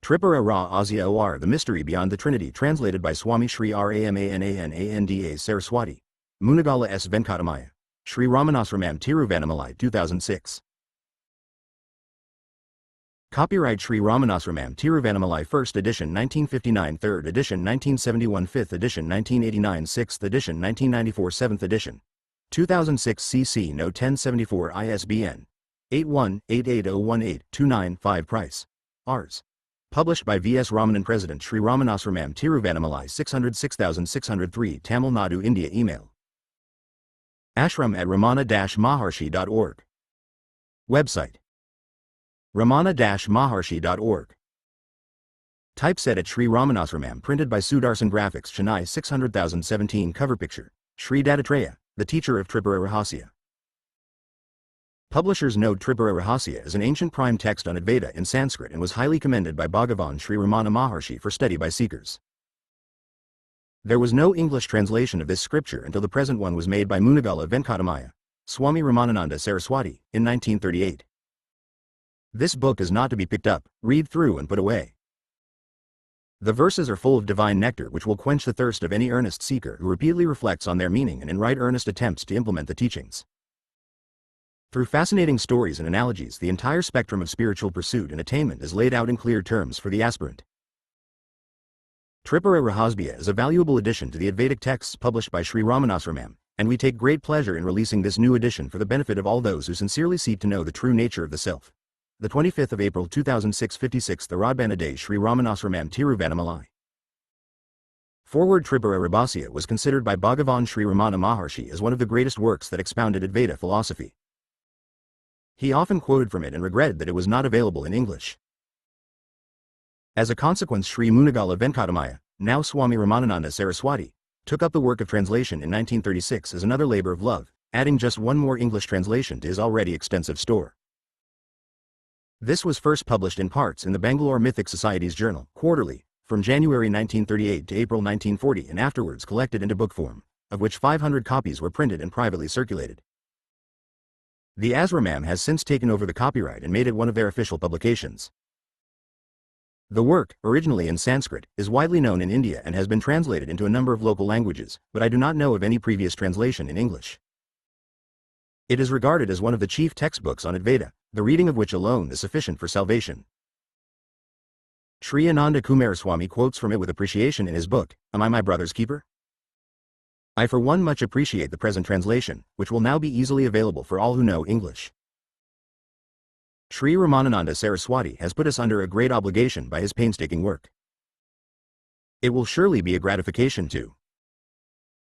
Tripura Ra Asya Or The Mystery Beyond the Trinity, translated by Swami Sri Ramananda Saraswati. Munagala S. Venkatamaya. Sri Ramanasramam Tiruvannamalai 2006. Copyright Sri Ramanasramam Tiruvannamalai 1st edition 1959, 3rd edition 1971, 5th edition 1989, 6th edition 1994, 7th edition 2006, CC No 1074, ISBN 81-88018295. Price Rs. Published by V.S. Ramanan. President Sri Ramanasramam Tiruvannamalai 606603, Tamil Nadu, India. Email ashram@ramana-maharshi.org. Website ramana-maharshi.org. Typeset at Sri Ramanasramam. Printed by Sudarshan Graphics, Chennai 600,017. Cover picture Sri Dattatreya, the teacher of Tripura Rahasya. Publishers note Tripura Rahasya is an ancient prime text on Advaita in Sanskrit and was highly commended by Bhagavan Sri Ramana Maharshi for study by seekers. There was no English translation of this scripture until the present one was made by Munagala Venkatamaya, Swami Ramananda Saraswati, in 1938. This book is not to be picked up, read through and put away. The verses are full of divine nectar which will quench the thirst of any earnest seeker who repeatedly reflects on their meaning and in right earnest attempts to implement the teachings. Through fascinating stories and analogies, the entire spectrum of spiritual pursuit and attainment is laid out in clear terms for the aspirant. Tripura Rahasya is a valuable addition to the Advaitic texts published by Sri Ramanasramam, and we take great pleasure in releasing this new edition for the benefit of all those who sincerely seek to know the true nature of the self. The 25th of April 2006, 56th Aradhana Day, Sri Ramanasramam Tiruvannamalai. Forward. Tripura Rahasya was considered by Bhagavan Sri Ramana Maharshi as one of the greatest works that expounded Advaita philosophy. He often quoted from it and regretted that it was not available in English. As a consequence, Sri Munagala Venkatamaya, now Swami Ramananda Saraswati, took up the work of translation in 1936 as another labor of love, adding just one more English translation to his already extensive store. This was first published in parts in the Bangalore Mythic Society's journal, Quarterly, from January 1938 to April 1940, and afterwards collected into book form, of which 500 copies were printed and privately circulated. The Asramam has since taken over the copyright and made it one of their official publications. The work, originally in Sanskrit, is widely known in India and has been translated into a number of local languages, but I do not know of any previous translation in English. It is regarded as one of the chief textbooks on Advaita, the reading of which alone is sufficient for salvation. Sri Ananda Kumaraswamy quotes from it with appreciation in his book, Am I My Brother's Keeper? I for one much appreciate the present translation, which will now be easily available for all who know English. Sri Ramananda Saraswati has put us under a great obligation by his painstaking work. It will surely be a gratification to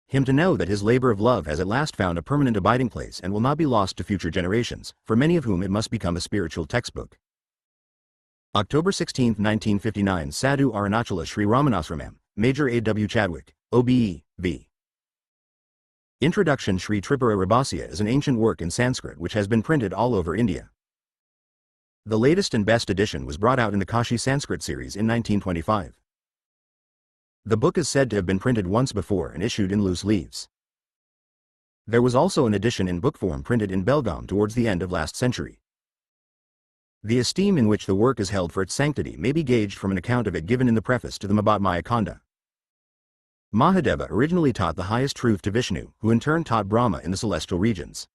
him to know that his labor of love has at last found a permanent abiding place and will not be lost to future generations, for many of whom it must become a spiritual textbook. October 16, 1959. Sadhu Arunachala Sri Ramanasramam, Major A.W. Chadwick, OBE, V. Introduction. Sri Tripura Rahasya is an ancient work in Sanskrit which has been printed all over India. The latest and best edition was brought out in the Kashi Sanskrit series in 1925. The book is said to have been printed once before and issued in loose leaves. There was also an edition in book form printed in Belgaum towards the end of last century. The esteem in which the work is held for its sanctity may be gauged from an account of it given in the preface to the Mahabhatmaya Kanda. Mahadeva originally taught the highest truth to Vishnu, who in turn taught Brahma in the celestial regions.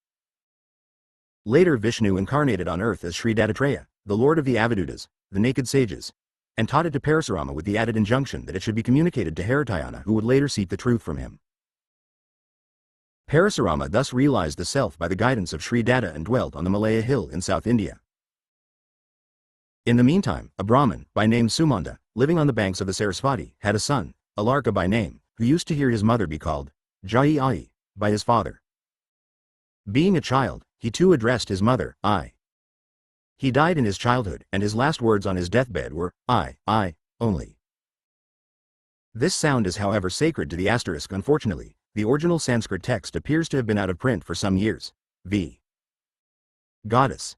Later Vishnu incarnated on earth as Sri Dattatreya, the lord of the Avadutas, the naked sages, and taught it to Parasurama with the added injunction that it should be communicated to Haritayana, who would later seek the truth from him. Parasurama thus realized the self by the guidance of Sri Datta and dwelt on the Malaya hill in South India. In the meantime, a Brahmin, by name Sumanda, living on the banks of the Sarasvati, had a son, Alarka by name, who used to hear his mother be called Jai Ai by his father. Being a child, he too addressed his mother, I. He died in his childhood, and his last words on his deathbed were, I, only. This sound is however sacred to the asterisk. Unfortunately, the original Sanskrit text appears to have been out of print for some years. V. Goddess.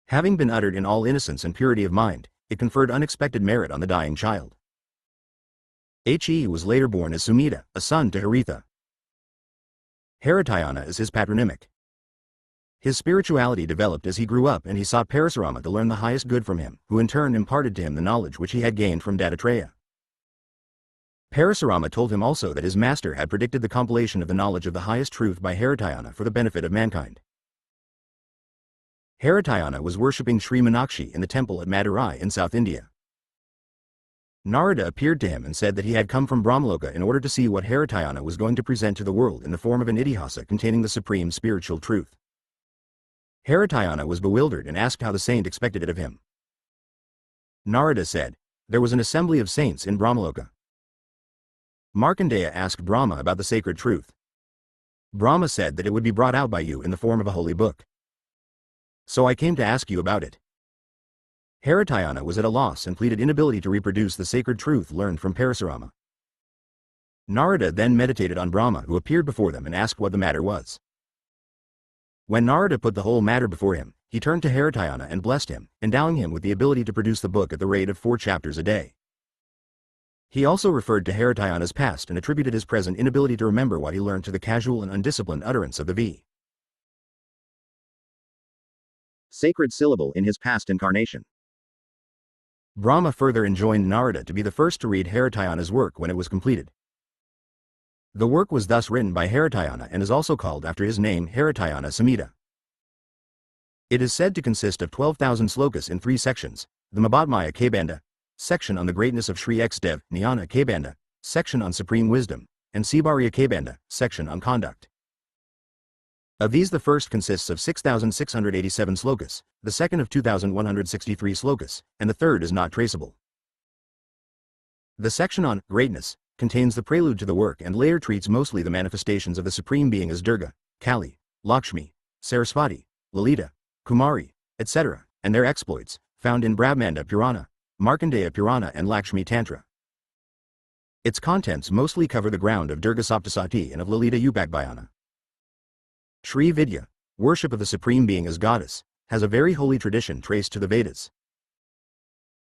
Having been uttered in all innocence and purity of mind, it conferred unexpected merit on the dying child. He was later born as Sumita, a son to Haritha. Haritayana is his patronymic. His spirituality developed as he grew up, and he sought Parasurama to learn the highest good from him, who in turn imparted to him the knowledge which he had gained from Dattatreya. Parasurama told him also that his master had predicted the compilation of the knowledge of the highest truth by Haritayana for the benefit of mankind. Haritayana was worshipping Sri Meenakshi in the temple at Madurai in South India. Narada appeared to him and said that he had come from Brahmaloka in order to see what Haritayana was going to present to the world in the form of an itihasa containing the supreme spiritual truth. Haritayana was bewildered and asked how the saint expected it of him. Narada said, "There was an assembly of saints in Brahmaloka." Markandeya asked Brahma about the sacred truth. Brahma said that it would be brought out by you in the form of a holy book. So I came to ask you about it. Haritayana was at a loss and pleaded inability to reproduce the sacred truth learned from Parasurama. Narada then meditated on Brahma, who appeared before them, and asked what the matter was. When Narada put the whole matter before him, he turned to Haritayana and blessed him, endowing him with the ability to produce the book at the rate of 4 chapters a day. He also referred to Haritayana's past and attributed his present inability to remember what he learned to the casual and undisciplined utterance of the V. Sacred syllable in his past incarnation. Brahma further enjoined Narada to be the first to read Haritayana's work when it was completed. The work was thus written by Haritayana and is also called after his name Haritayana Samhita. It is said to consist of 12,000 slokas in 3 sections: the Mahabhatmaya Kabandha, section on the greatness of Sri Xdev, Jnana Kabandha, section on supreme wisdom, and Sibarya Kabandha, section on conduct. Of these, the first consists of 6,687 slokas, the second of 2,163 slokas, and the third is not traceable. The section on greatness contains the prelude to the work and later treats mostly the manifestations of the Supreme Being as Durga, Kali, Lakshmi, Saraswati, Lalita, Kumari, etc., and their exploits, found in Brahmanda Purana, Markandeya Purana and Lakshmi Tantra. Its contents mostly cover the ground of Durga Saptasati and of Lalita Upakbayana. Sri Vidya, worship of the Supreme Being as Goddess, has a very holy tradition traced to the Vedas.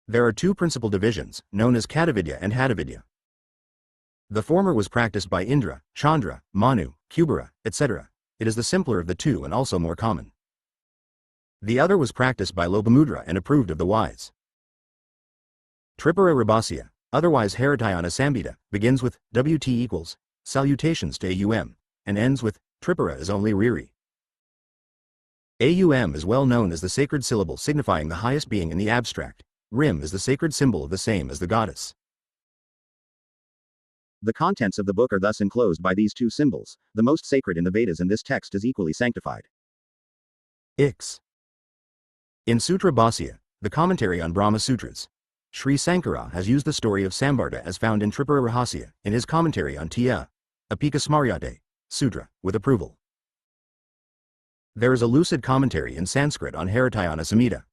There are 2 principal divisions, known as Katavidya and Hatavidya. The former was practiced by Indra, Chandra, Manu, Kubera, etc. It is the simpler of the 2 and also more common. The other was practiced by Lopamudra and approved of the wise. Tripura Rabasya, otherwise Haritayana Samhita, begins with WT equals salutations to AUM, and ends with Tripura is only Riri. AUM is well known as the sacred syllable signifying the highest being in the abstract. Rim is the sacred symbol of the same as the goddess. The contents of the book are thus enclosed by these 2 symbols. The most sacred in the Vedas and this text is equally sanctified. Ix. In Sutra Bhasya, the commentary on Brahma Sutras, Sri Sankara has used the story of Sambharta as found in Tripura Rahasya in his commentary on Tya Apika Smaryate Sutra, with approval. There is a lucid commentary in Sanskrit on Haritayana Samhita.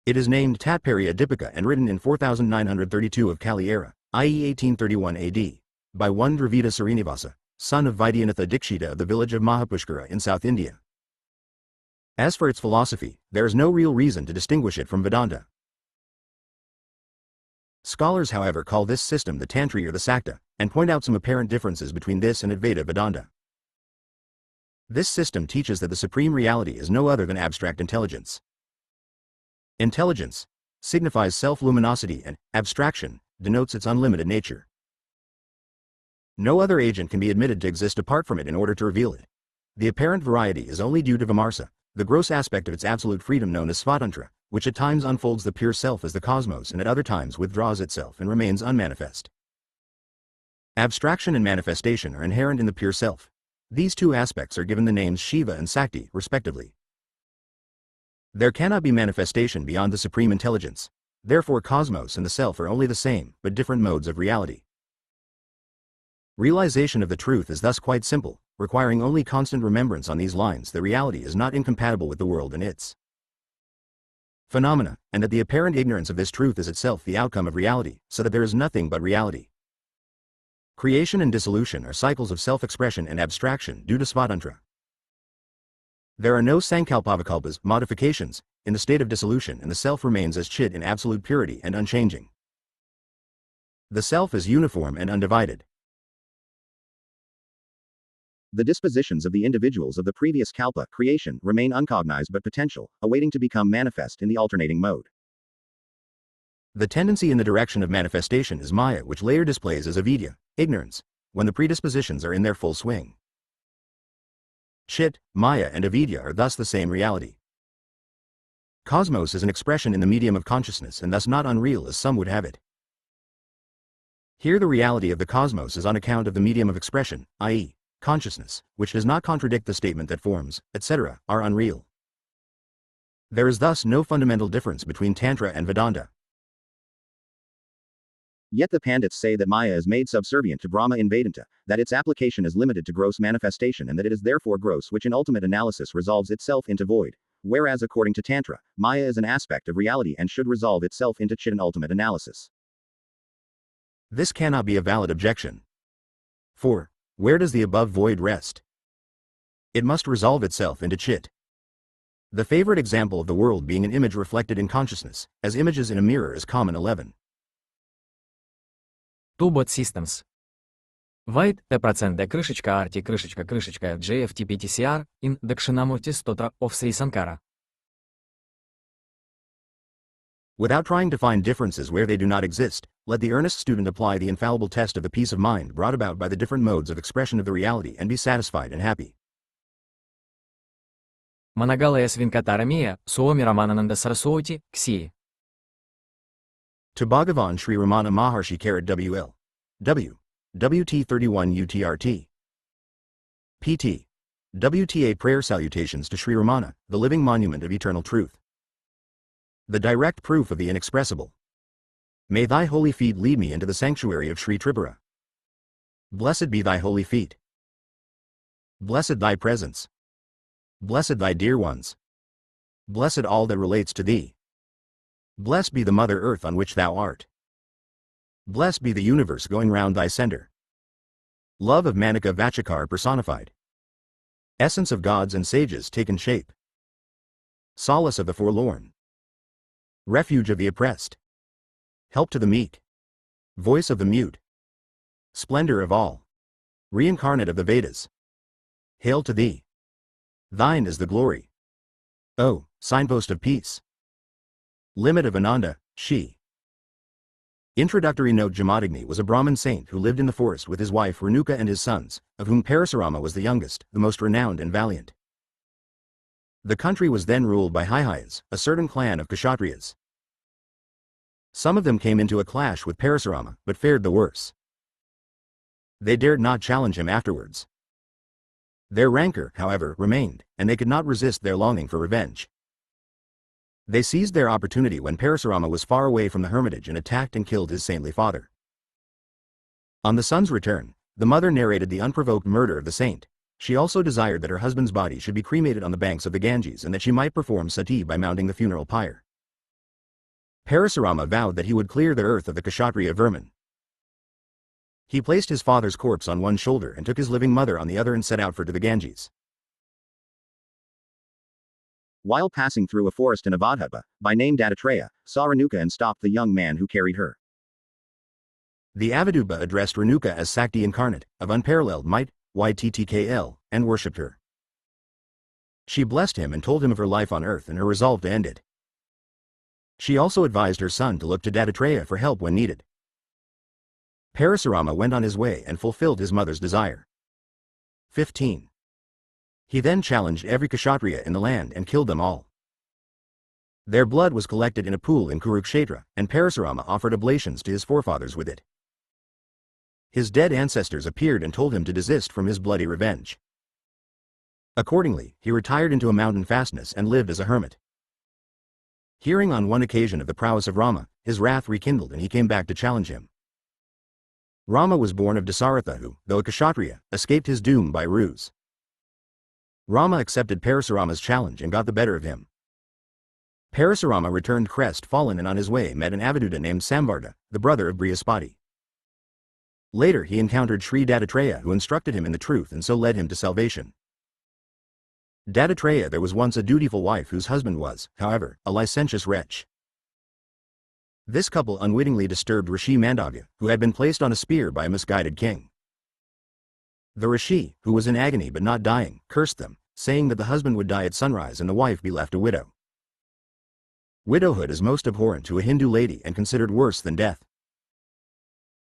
It is named Tatparya Dipika and written in 4932 of Kali era, i.e. 1831 AD, by one Dravida Srinivasa, son of Vaidyanatha Dikshita of the village of Mahapushkara in South India. As for its philosophy, there is no real reason to distinguish it from Vedanta. Scholars, however, call this system the Tantri or the Sakta, and point out some apparent differences between this and Advaita Vedanta. This system teaches that the supreme reality is no other than abstract intelligence. Intelligence signifies self-luminosity and abstraction denotes its unlimited nature. No other agent can be admitted to exist apart from it in order to reveal it. The apparent variety is only due to Vimarsa, the gross aspect of its absolute freedom known as Svatantra, which at times unfolds the pure self as the cosmos and at other times withdraws itself and remains unmanifest. Abstraction and manifestation are inherent in the pure self. These 2 aspects are given the names Shiva and Sakti, respectively. There cannot be manifestation beyond the supreme intelligence. Therefore, cosmos and the self are only the same, but different modes of reality. Realization of the truth is thus quite simple, requiring only constant remembrance on these lines that reality is not incompatible with the world and its phenomena, and that the apparent ignorance of this truth is itself the outcome of reality, so that there is nothing but reality. Creation and dissolution are cycles of self-expression and abstraction due to Svatantra. There are no sankalpavikalpas, modifications, in the state of dissolution, and the self remains as Chit in absolute purity and unchanging. The self is uniform and undivided. The dispositions of the individuals of the previous kalpa creation remain uncognized but potential, awaiting to become manifest in the alternating mode. The tendency in the direction of manifestation is maya, which later displays as avidya, ignorance, when the predispositions are in their full swing. Chit, maya and avidya are thus the same reality. Cosmos is an expression in the medium of consciousness and thus not unreal as some would have it. Here the reality of the cosmos is on account of the medium of expression, i.e., consciousness, which does not contradict the statement that forms, etc., are unreal. There is thus no fundamental difference between Tantra and Vedanta. Yet the Pandits say that Maya is made subservient to Brahma in Vedanta, that its application is limited to gross manifestation and that it is therefore gross, which in ultimate analysis resolves itself into void, whereas according to Tantra, Maya is an aspect of reality and should resolve itself into Chit in ultimate analysis. This cannot be a valid objection. For, where does the above void rest? It must resolve itself into Chit. The favorite example of the world being an image reflected in consciousness, as images in a mirror is common 11. Tubot Systems. White, T% de крышечка RT крышечка JFTPTCR, in Dakshinamurti Stotra of Sri Sankara. Without trying to find differences where they do not exist, let the earnest student apply the infallible test of the peace of mind brought about by the different modes of expression of the reality and be satisfied and happy. Managalaya Svinkataramia, Swami Ramananda Saraswati, Ksi. To Bhagavan Sri Ramana Maharshi WL. W. WT31 UTRT. PT. WTA prayer salutations to Sri Ramana, the living monument of eternal truth. The direct proof of the inexpressible. May thy holy feet lead me into the sanctuary of Sri Tripura. Blessed be thy holy feet. Blessed thy presence. Blessed thy dear ones. Blessed all that relates to thee. Blessed be the Mother Earth on which thou art. Blessed be the universe going round thy center. Love of Manika Vachakar personified. Essence of gods and sages taken shape. Solace of the forlorn. Refuge of the oppressed. Help to the meek. Voice of the mute. Splendor of all. Reincarnate of the Vedas. Hail to thee. Thine is the glory. O, signpost of peace. Limit of Ananda, she. Introductory note: Jamadagni was a Brahmin saint who lived in the forest with his wife Renuka and his sons, of whom Parasurama was the youngest, the most renowned and valiant. The country was then ruled by Haihayas, a certain clan of Kshatriyas. Some of them came into a clash with Parasurama, but fared the worse. They dared not challenge him afterwards. Their rancor, however, remained, and they could not resist their longing for revenge. They seized their opportunity when Parasurama was far away from the hermitage and attacked and killed his saintly father. On the son's return, the mother narrated the unprovoked murder of the saint. She also desired that her husband's body should be cremated on the banks of the Ganges and that she might perform sati by mounting the funeral pyre. Parasurama vowed that he would clear the earth of the Kshatriya vermin. He placed his father's corpse on one shoulder and took his living mother on the other and set out for to the Ganges. While passing through a forest in Avadhuta, by name Dattatreya, saw Renuka and stopped the young man who carried her. The Avaduba addressed Renuka as Sakti incarnate, of unparalleled might, YTTKL, and worshipped her. She blessed him and told him of her life on earth and her resolve to end it. She also advised her son to look to Dattatreya for help when needed. Parasurama went on his way and fulfilled his mother's desire. 15. He then challenged every Kshatriya in the land and killed them all. Their blood was collected in a pool in Kurukshetra, and Parasurama offered oblations to his forefathers with it. His dead ancestors appeared and told him to desist from his bloody revenge. Accordingly, he retired into a mountain fastness and lived as a hermit. Hearing on one occasion of the prowess of Rama, his wrath rekindled and he came back to challenge him. Rama was born of Dasaratha who, though a Kshatriya, escaped his doom by ruse. Rama accepted Parasurama's challenge and got the better of him. Parasurama returned crestfallen and on his way met an Avaduta named Samvarta, the brother of Brihaspati. Later he encountered Sri Dattatreya who instructed him in the truth and so led him to salvation. Dattatreya: there was once a dutiful wife whose husband was, however, a licentious wretch. This couple unwittingly disturbed Rishi Mandavya, who had been placed on a spear by a misguided king. The Rishi, who was in agony but not dying, cursed them, saying that the husband would die at sunrise and the wife be left a widow. Widowhood is most abhorrent to a Hindu lady and considered worse than death.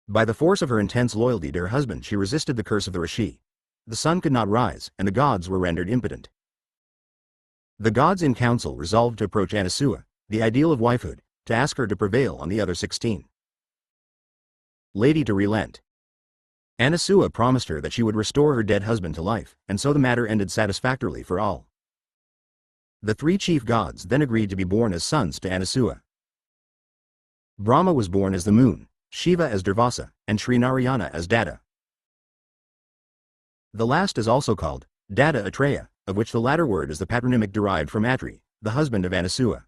By the force of her intense loyalty to her husband she resisted the curse of the Rishi. The sun could not rise, and the gods were rendered impotent. The gods in council resolved to approach Anasua, the ideal of wifehood, to ask her to prevail on the other 16. Lady to relent. Anasua promised her that she would restore her dead husband to life, and so the matter ended satisfactorily for all. The 3 chief gods then agreed to be born as sons to Anasua. Brahma was born as the moon, Shiva as Durvasa, and Sri Narayana as Dada. The last is also called Dada Atreya, of which the latter word is the patronymic derived from Atri, the husband of Anasua.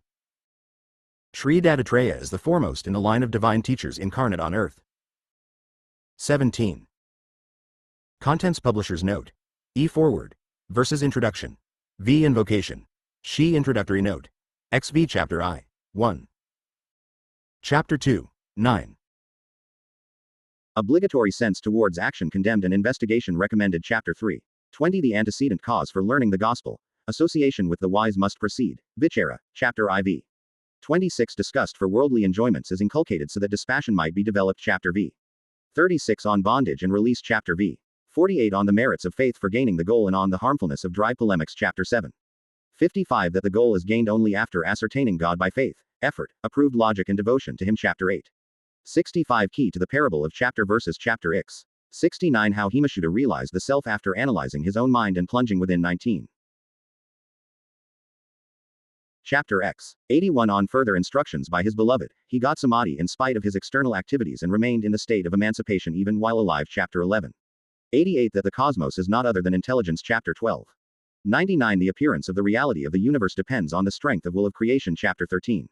Sri Dattatreya is the foremost in the line of divine teachers incarnate on earth. 17. Contents Publisher's Note. E. Forward. Verses Introduction. V. Invocation. She Introductory Note. XV Chapter I. 1. Chapter 2. 9. Obligatory sense towards action condemned and investigation recommended. Chapter 3. 20. The antecedent cause for learning the gospel. Association with the wise must proceed. Vichara. Chapter IV. 26. Disgust for worldly enjoyments is inculcated so that dispassion might be developed. Chapter V. 36. On bondage and release. Chapter V. 48. On the merits of faith for gaining the goal and on the harmfulness of dry polemics. Chapter 7. 55. That the goal is gained only after ascertaining God by faith, effort, approved logic and devotion to Him. Chapter 8. 65. Key to the parable of chapter verses. Chapter X. 69. How Himashuddha realized the self after analyzing his own mind and plunging within. 19. Chapter X. 81. On further instructions by his beloved, he got samadhi in spite of his external activities and remained in the state of emancipation even while alive. Chapter 11. 88. That the cosmos is not other than intelligence. Chapter 12. 99. The appearance of the reality of the universe depends on the strength of will of creation. Chapter 13.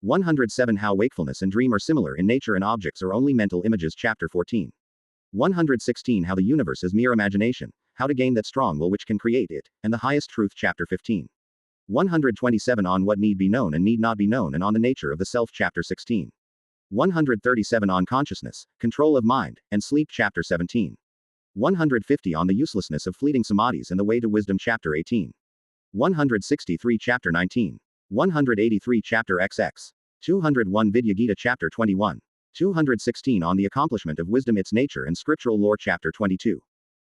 107. How wakefulness and dream are similar in nature and objects are only mental images. Chapter 14. 116. How the universe is mere imagination, how to gain that strong will which can create it, and the highest truth. Chapter 15. 127. On what need be known and need not be known and on the nature of the self. Chapter 16. 137. On consciousness, control of mind, and sleep. Chapter 17. 150. On the uselessness of fleeting samadhis and the way to wisdom. Chapter 18. 163. Chapter 19. 183. Chapter XX. 201. Vidya Gita. Chapter 21. 216. On the accomplishment of wisdom, its nature and scriptural lore. Chapter 22.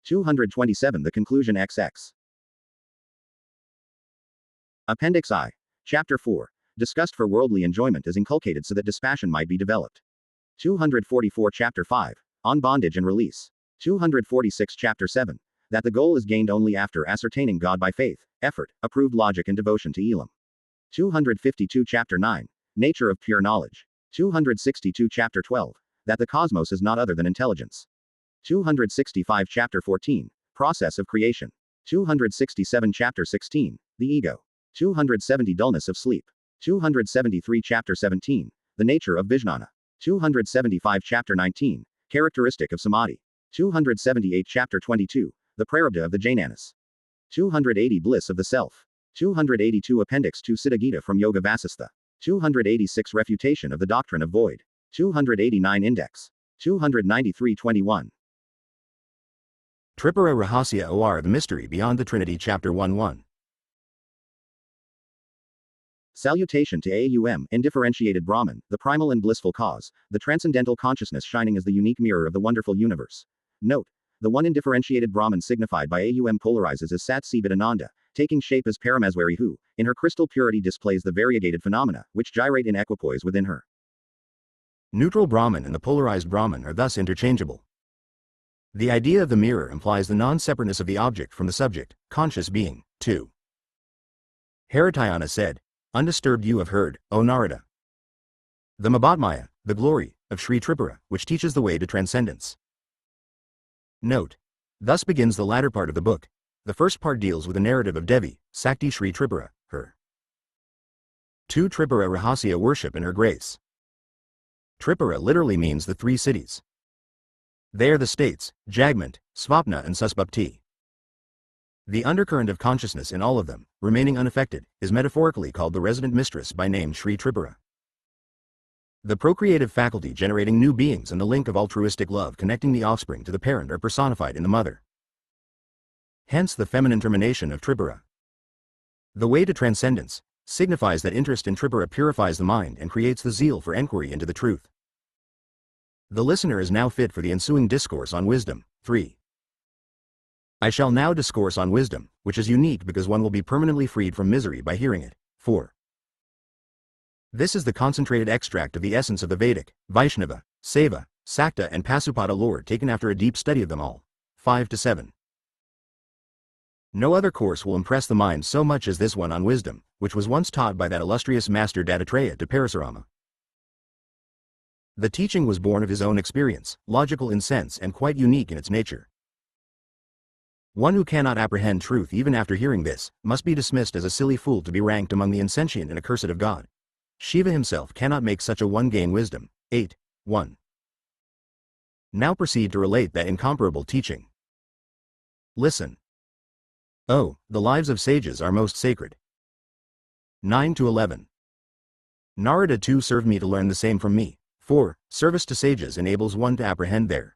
227. The conclusion. XX. Appendix I. Chapter 4. Disgust for worldly enjoyment is inculcated so that dispassion might be developed. 244. Chapter 5. On bondage and release. 246. Chapter 7. That the goal is gained only after ascertaining God by faith, effort, approved logic and devotion to Elam. 252. Chapter 9. Nature of pure knowledge. 262. Chapter 12. That the cosmos is not other than intelligence. 265. Chapter 14. Process of creation. 267. Chapter 16. The ego. 270. Dullness of sleep. 273. Chapter 17. The nature of Vijnana. 275. Chapter 19. Characteristic of Samadhi. 278. Chapter 22. The Prarabdha of the Jnanis. 280. Bliss of the Self. 282. Appendix 2. Siddha Gita from Yoga Vasistha. 286. Refutation of the Doctrine of Void. 289. Index. 293. 21. Tripura Rahasya or the Mystery Beyond the Trinity. Chapter 1-1. Salutation to Aum, indifferentiated Brahman, the primal and blissful cause, the transcendental consciousness shining as the unique mirror of the wonderful universe. Note: the one indifferentiated Brahman signified by Aum polarizes as Sat Ananda, taking shape as Parameswari who, in her crystal purity displays the variegated phenomena, which gyrate in equipoise within her. Neutral Brahman and the polarized Brahman are thus interchangeable. The idea of the mirror implies the non-separateness of the object from the subject, conscious being. 2. Haritayana said, "Undisturbed you have heard, O Narada, the Mahatmaya, the glory, of Sri Tripura, which teaches the way to transcendence." Note: thus begins the latter part of the book. The first part deals with a narrative of Devi, Sakti Sri Tripura, her 2. Tripura Rahasya worship in her grace. Tripura literally means the 3 cities. They are the states, Jagmat, Svapna and Suspupti. The undercurrent of consciousness in all of them, remaining unaffected, is metaphorically called the resident mistress by name Sri Tripura. The procreative faculty generating new beings and the link of altruistic love connecting the offspring to the parent are personified in the mother. Hence the feminine termination of Tripura. The way to transcendence signifies that interest in Tripura purifies the mind and creates the zeal for enquiry into the truth. The listener is now fit for the ensuing discourse on wisdom. 3. I shall now discourse on wisdom, which is unique because one will be permanently freed from misery by hearing it. 4. This is the concentrated extract of the essence of the Vedic, Vaishnava, Saiva, Sakta and Pasupada lore taken after a deep study of them all. 5-7. No other course will impress the mind so much as this one on wisdom, which was once taught by that illustrious master Dattatreya to Parasurama. The teaching was born of his own experience, logical in sense and quite unique in its nature. One who cannot apprehend truth even after hearing this, must be dismissed as a silly fool to be ranked among the insentient and accursed of God. Shiva himself cannot make such a one gain wisdom. 8-1. Now proceed to relate that incomparable teaching. Listen. Oh, the lives of sages are most sacred. 9-11. Narada too served me to learn the same from me. 4. Service to sages enables one to apprehend their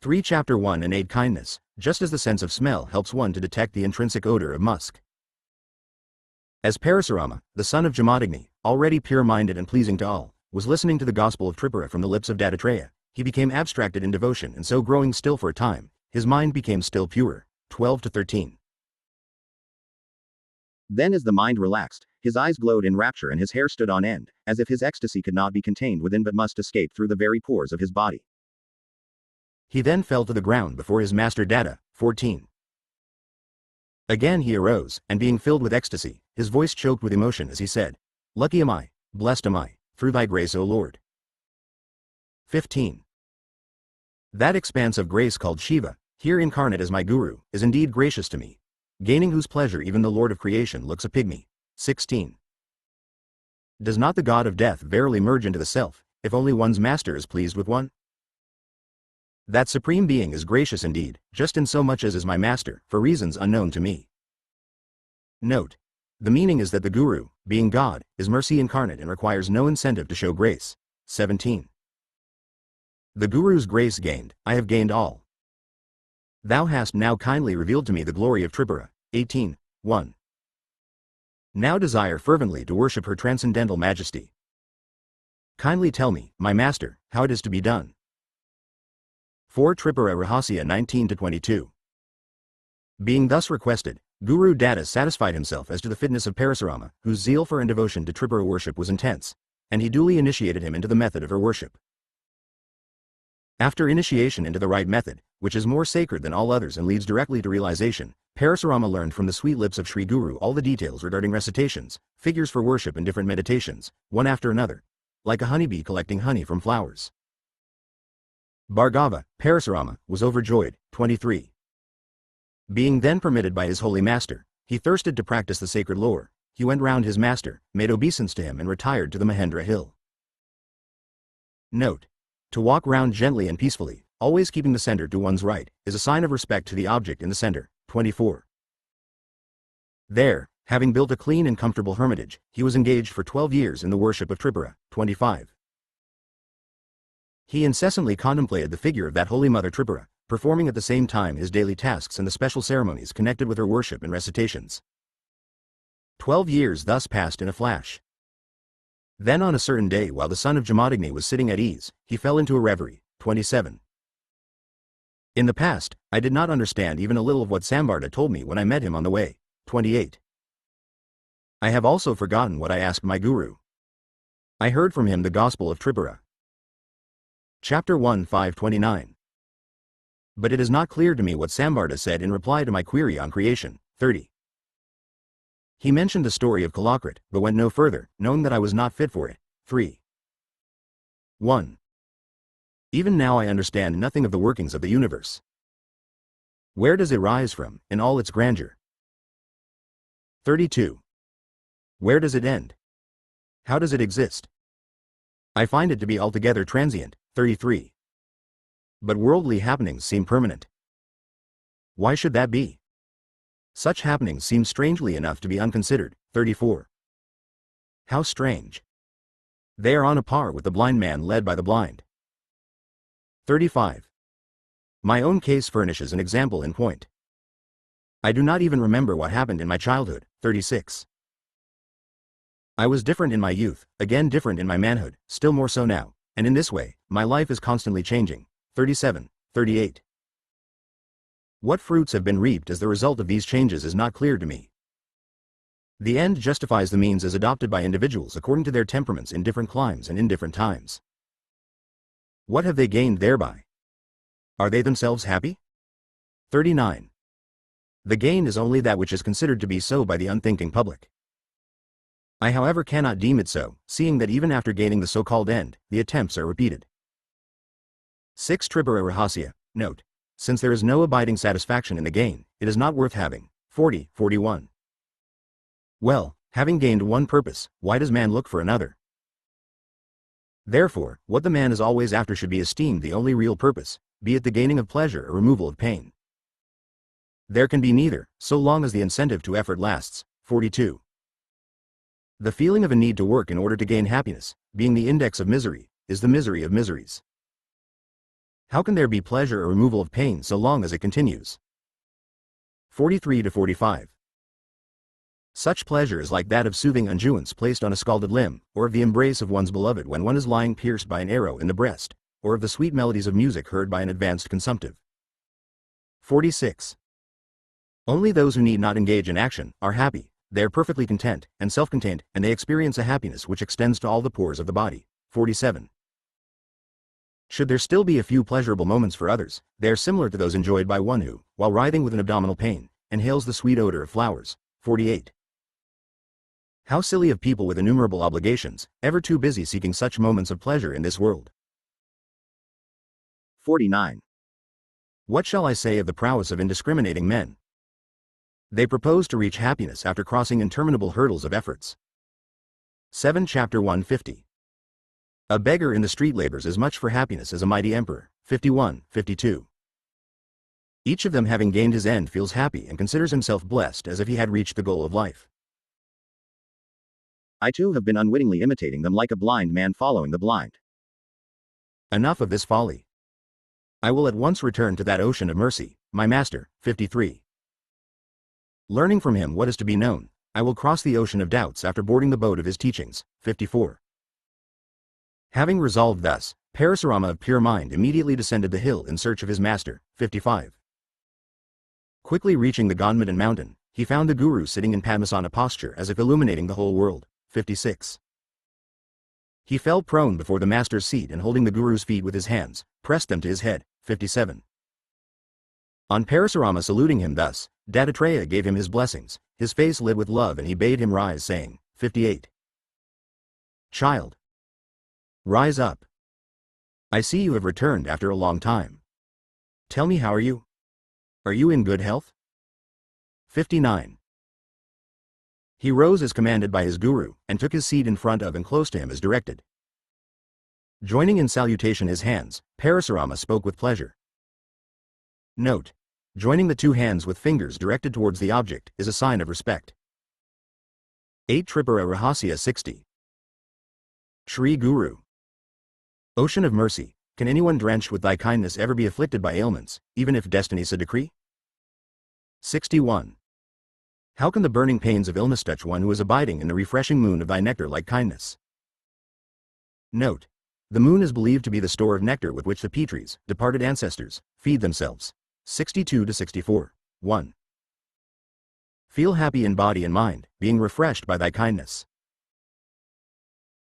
3. Chapter 1 and 8. Kindness, just as the sense of smell helps one to detect the intrinsic odor of musk. As Parasurama, the son of Jamadagni, already pure-minded and pleasing to all, was listening to the gospel of Tripura from the lips of Dattatreya, he became abstracted in devotion and so growing still for a time, his mind became still purer. 12-13. Then as the mind relaxed, his eyes glowed in rapture and his hair stood on end, as if his ecstasy could not be contained within but must escape through the very pores of his body. He then fell to the ground before his master Datta. 14. Again he arose, and being filled with ecstasy, his voice choked with emotion as he said, Lucky am I, blessed am I, through thy grace O Lord. 15. That expanse of grace called Shiva, here incarnate as my guru, is indeed gracious to me, gaining whose pleasure even the Lord of creation looks a pygmy. 16. Does not the god of death verily merge into the self, if only one's master is pleased with one? That supreme being is gracious indeed, just in so much as is my master, for reasons unknown to me. Note. The meaning is that the guru, being God, is mercy incarnate and requires no incentive to show grace. 17. The guru's grace gained, I have gained all. Thou hast now kindly revealed to me the glory of Tripura. 18-1. Now desire fervently to worship her transcendental majesty. Kindly tell me, my master, how it is to be done. 4. Tripura Rahasya 19-22. Being thus requested, Guru Datta satisfied himself as to the fitness of Parasurama, whose zeal for and devotion to Tripura worship was intense, and he duly initiated him into the method of her worship. After initiation into the right method, which is more sacred than all others and leads directly to realization, Parasurama learned from the sweet lips of Sri Guru all the details regarding recitations, figures for worship and different meditations, one after another, like a honeybee collecting honey from flowers. Bhargava, Parasurama, was overjoyed. 23. Being then permitted by his holy master, he thirsted to practice the sacred lore. He went round his master, made obeisance to him and retired to the Mahendra hill. Note. To walk round gently and peacefully, always keeping the center to one's right, is a sign of respect to the object in the center. 24. There, having built a clean and comfortable hermitage, he was engaged for 12 years in the worship of Tripura. 25. He incessantly contemplated the figure of that holy mother Tripura, performing at the same time his daily tasks and the special ceremonies connected with her worship and recitations. 12 years thus passed in a flash. Then on a certain day while the son of Jamadagni was sitting at ease, he fell into a reverie. 27. In the past, I did not understand even a little of what Sambarta told me when I met him on the way. 28. I have also forgotten what I asked my guru. I heard from him the gospel of Tripura. Chapter 1 529. But it is not clear to me what Sambarta said in reply to my query on creation. 30. He mentioned the story of Kalakrit, but went no further, knowing that I was not fit for it. 3. 1. Even now I understand nothing of the workings of the universe. Where does it rise from, in all its grandeur? 32. Where does it end? How does it exist? I find it to be altogether transient. 33. But worldly happenings seem permanent. Why should that be? Such happenings seem strangely enough to be unconsidered. 34. How strange. They are on a par with the blind man led by the blind. 35. My own case furnishes an example in point. I do not even remember what happened in my childhood. 36. I was different in my youth, again different in my manhood, still more so now, and in this way, my life is constantly changing. 37, 38. What fruits have been reaped as the result of these changes is not clear to me. The end justifies the means as adopted by individuals according to their temperaments in different climes and in different times. What have they gained thereby? Are they themselves happy? 39. The gain is only that which is considered to be so by the unthinking public. I however cannot deem it so, seeing that even after gaining the so-called end, the attempts are repeated. 6. Tripura Rahasya. Note. Since there is no abiding satisfaction in the gain, it is not worth having. 40, 41. Well, having gained one purpose, why does man look for another? Therefore, what the man is always after should be esteemed the only real purpose, be it the gaining of pleasure or removal of pain. There can be neither, so long as the incentive to effort lasts. 42. The feeling of a need to work in order to gain happiness, being the index of misery, is the misery of miseries. How can there be pleasure or removal of pain so long as it continues? 43 to 45. Such pleasure is like that of soothing unguents placed on a scalded limb, or of the embrace of one's beloved when one is lying pierced by an arrow in the breast, or of the sweet melodies of music heard by an advanced consumptive. 46. Only those who need not engage in action are happy. They are perfectly content and self-contained, and they experience a happiness which extends to all the pores of the body. 47. Should there still be a few pleasurable moments for others, they are similar to those enjoyed by one who, while writhing with an abdominal pain, inhales the sweet odor of flowers. 48. How silly of people with innumerable obligations, ever too busy seeking such moments of pleasure in this world. 49. What shall I say of the prowess of indiscriminating men? They propose to reach happiness after crossing interminable hurdles of efforts. 7. Chapter 150. A beggar in the street labors as much for happiness as a mighty emperor. 51, 52. Each of them having gained his end feels happy and considers himself blessed as if he had reached the goal of life. I too have been unwittingly imitating them like a blind man following the blind. Enough of this folly. I will at once return to that ocean of mercy, my master. 53. Learning from him what is to be known, I will cross the ocean of doubts after boarding the boat of his teachings. 54. Having resolved thus, Parasurama of pure mind immediately descended the hill in search of his master. 55. Quickly reaching the Gondmadan mountain, he found the Guru sitting in Padmasana posture as if illuminating the whole world. 56. He fell prone before the master's seat and holding the Guru's feet with his hands, pressed them to his head. 57. On Parasurama saluting him thus, Dattatreya gave him his blessings, his face lit with love, and he bade him rise, saying, 58. Child, rise up. I see you have returned after a long time. Tell me, how are you? Are you in good health? 59. He rose as commanded by his Guru, and took his seat in front of and close to him as directed. Joining in salutation his hands, Parasurama spoke with pleasure. Note. Joining the two hands with fingers directed towards the object is a sign of respect. 8. Tripura Rahasya 60. Shri Guru. Ocean of mercy, can anyone drenched with thy kindness ever be afflicted by ailments, even if destiny so decree? 61. How can the burning pains of illness touch one who is abiding in the refreshing moon of thy nectar like kindness? Note. The moon is believed to be the store of nectar with which the Pitris, departed ancestors, feed themselves. 62 to 64. 1. Feel happy in body and mind, being refreshed by thy kindness.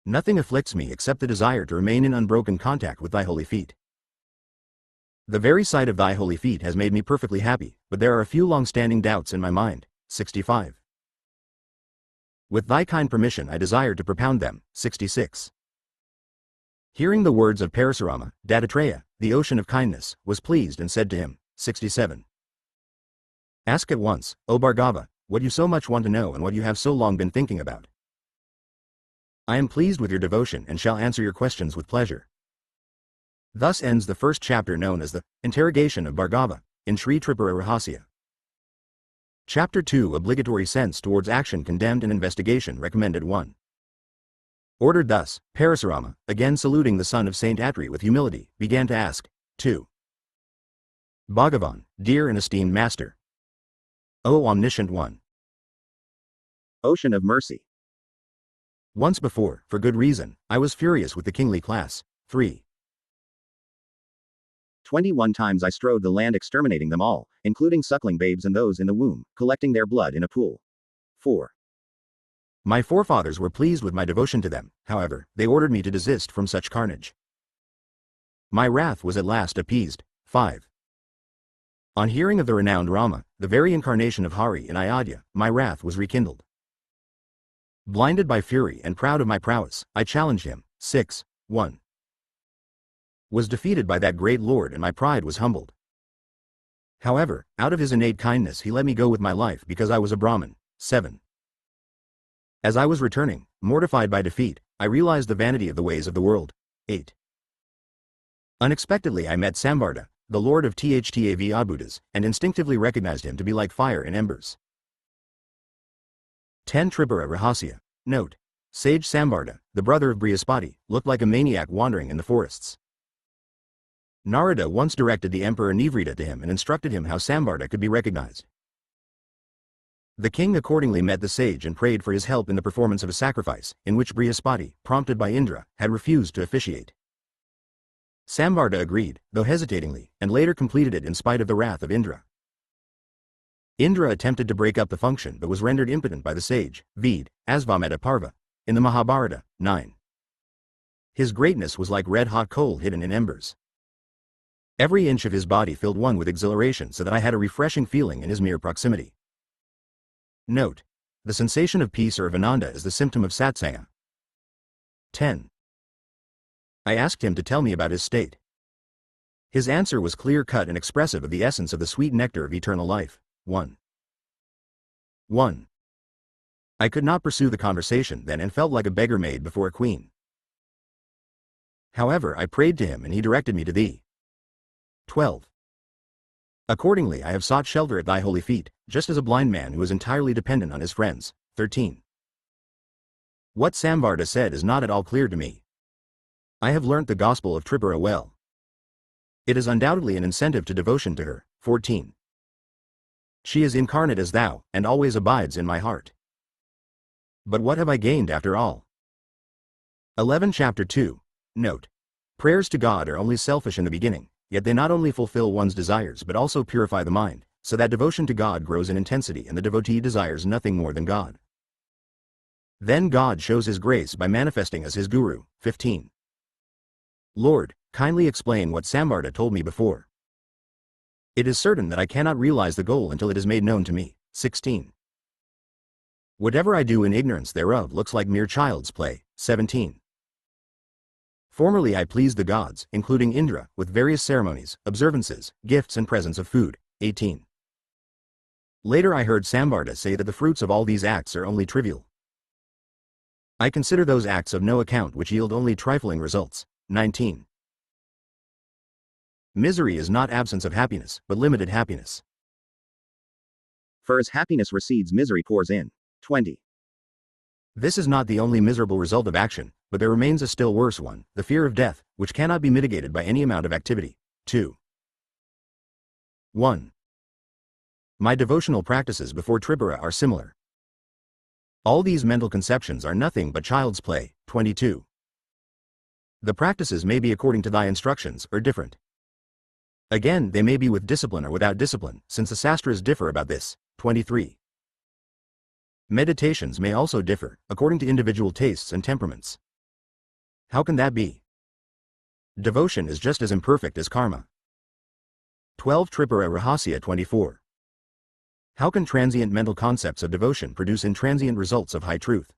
Nothing afflicts me except the desire to remain in unbroken contact with thy holy feet. The very sight of thy holy feet has made me perfectly happy, but there are a few long-standing doubts in my mind. 65. With thy kind permission I desire to propound them. 66. Hearing the words of Parasurama, Dattatreya, the ocean of kindness, was pleased and said to him, 67. Ask at once, O Bhargava, what you so much want to know and what you have so long been thinking about. I am pleased with your devotion and shall answer your questions with pleasure. Thus ends the first chapter known as the Interrogation of Bhargava, in Sri Tripura Rahasya. Chapter 2 Obligatory Sense towards Action Condemned and Investigation Recommended 1. Ordered thus, Parasurama, again saluting the son of Saint Atri with humility, began to ask, 2. Bhagavan, dear and esteemed master. O Omniscient One. Ocean of Mercy. Once before, for good reason, I was furious with the kingly class. 3. 21 times I strode the land exterminating them all, including suckling babes and those in the womb, collecting their blood in a pool. 4. My forefathers were pleased with my devotion to them, however, they ordered me to desist from such carnage. My wrath was at last appeased. 5. On hearing of the renowned Rama, the very incarnation of Hari in Ayodhya, my wrath was rekindled. Blinded by fury and proud of my prowess, I challenged him. 6. 1. Was defeated by that great lord and my pride was humbled. However, out of his innate kindness he let me go with my life because I was a Brahmin. 7. As I was returning, mortified by defeat, I realized the vanity of the ways of the world. 8. Unexpectedly I met Sambarda, the lord of Thtv Adbhutas, and instinctively recognized him to be like fire in embers. 10 Tripura Rahasya. Note. Sage Sambarda, the brother of Brihaspati, looked like a maniac wandering in the forests. Narada once directed the emperor Nivrita to him and instructed him how Sambarda could be recognized. The king accordingly met the sage and prayed for his help in the performance of a sacrifice, in which Brihaspati, prompted by Indra, had refused to officiate. Sambarda agreed, though hesitatingly, and later completed it in spite of the wrath of Indra. Indra attempted to break up the function but was rendered impotent by the sage, Ved, Asvamedha Parva, in the Mahabharata. 9. His greatness was like red-hot coal hidden in embers. Every inch of his body filled one with exhilaration so that I had a refreshing feeling in his mere proximity. Note. The sensation of peace or of Ananda is the symptom of satsanga. 10. I asked him to tell me about his state. His answer was clear-cut and expressive of the essence of the sweet nectar of eternal life. 1. 1. I could not pursue the conversation then and felt like a beggar maid before a queen. However, I prayed to him and he directed me to thee. 12. Accordingly I have sought shelter at thy holy feet, just as a blind man who is entirely dependent on his friends. 13. What Sambarda said is not at all clear to me. I have learnt the gospel of Tripura well. It is undoubtedly an incentive to devotion to her. 14. She is incarnate as thou, and always abides in my heart. But what have I gained after all? 11 Chapter 2. Note. Prayers to God are only selfish in the beginning, yet they not only fulfill one's desires but also purify the mind, so that devotion to God grows in intensity and the devotee desires nothing more than God. Then God shows his grace by manifesting as his guru. 15. Lord, kindly explain what Sambarda told me before. It is certain that I cannot realize the goal until it is made known to me. 16. Whatever I do in ignorance thereof looks like mere child's play. 17. Formerly I pleased the gods, including Indra, with various ceremonies, observances, gifts and presents of food. 18. Later I heard Sambarda say that the fruits of all these acts are only trivial. I consider those acts of no account which yield only trifling results. 19. Misery is not absence of happiness, but limited happiness. For as happiness recedes, misery pours in. 20. This is not the only miserable result of action, but there remains a still worse one, the fear of death, which cannot be mitigated by any amount of activity. 2. 1. My devotional practices before Tripura are similar. All these mental conceptions are nothing but child's play. 22. The practices may be according to thy instructions, or different. Again, they may be with discipline or without discipline, since the sastras differ about this. 23. Meditations may also differ, according to individual tastes and temperaments. How can that be? Devotion is just as imperfect as karma. 12 Tripura Rahasya 24. How can transient mental concepts of devotion produce intransient results of high truth?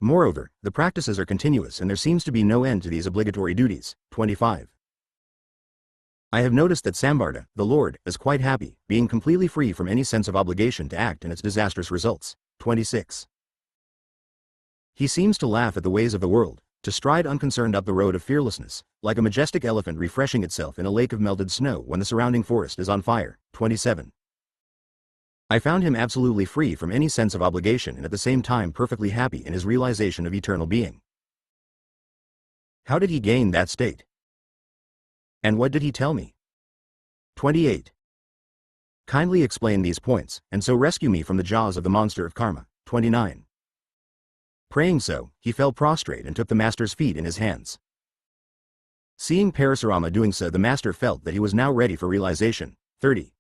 Moreover, the practices are continuous and there seems to be no end to these obligatory duties. 25. I have noticed that Sambarda, the Lord, is quite happy, being completely free from any sense of obligation to act and its disastrous results. 26. He seems to laugh at the ways of the world, to stride unconcerned up the road of fearlessness, like a majestic elephant refreshing itself in a lake of melted snow when the surrounding forest is on fire. 27. I found him absolutely free from any sense of obligation and at the same time perfectly happy in his realization of eternal being. How did he gain that state? And what did he tell me? 28. Kindly explain these points, and so rescue me from the jaws of the monster of karma. 29. Praying so, he fell prostrate and took the master's feet in his hands. Seeing Parasurama doing so, the master felt that he was now ready for realization. 30.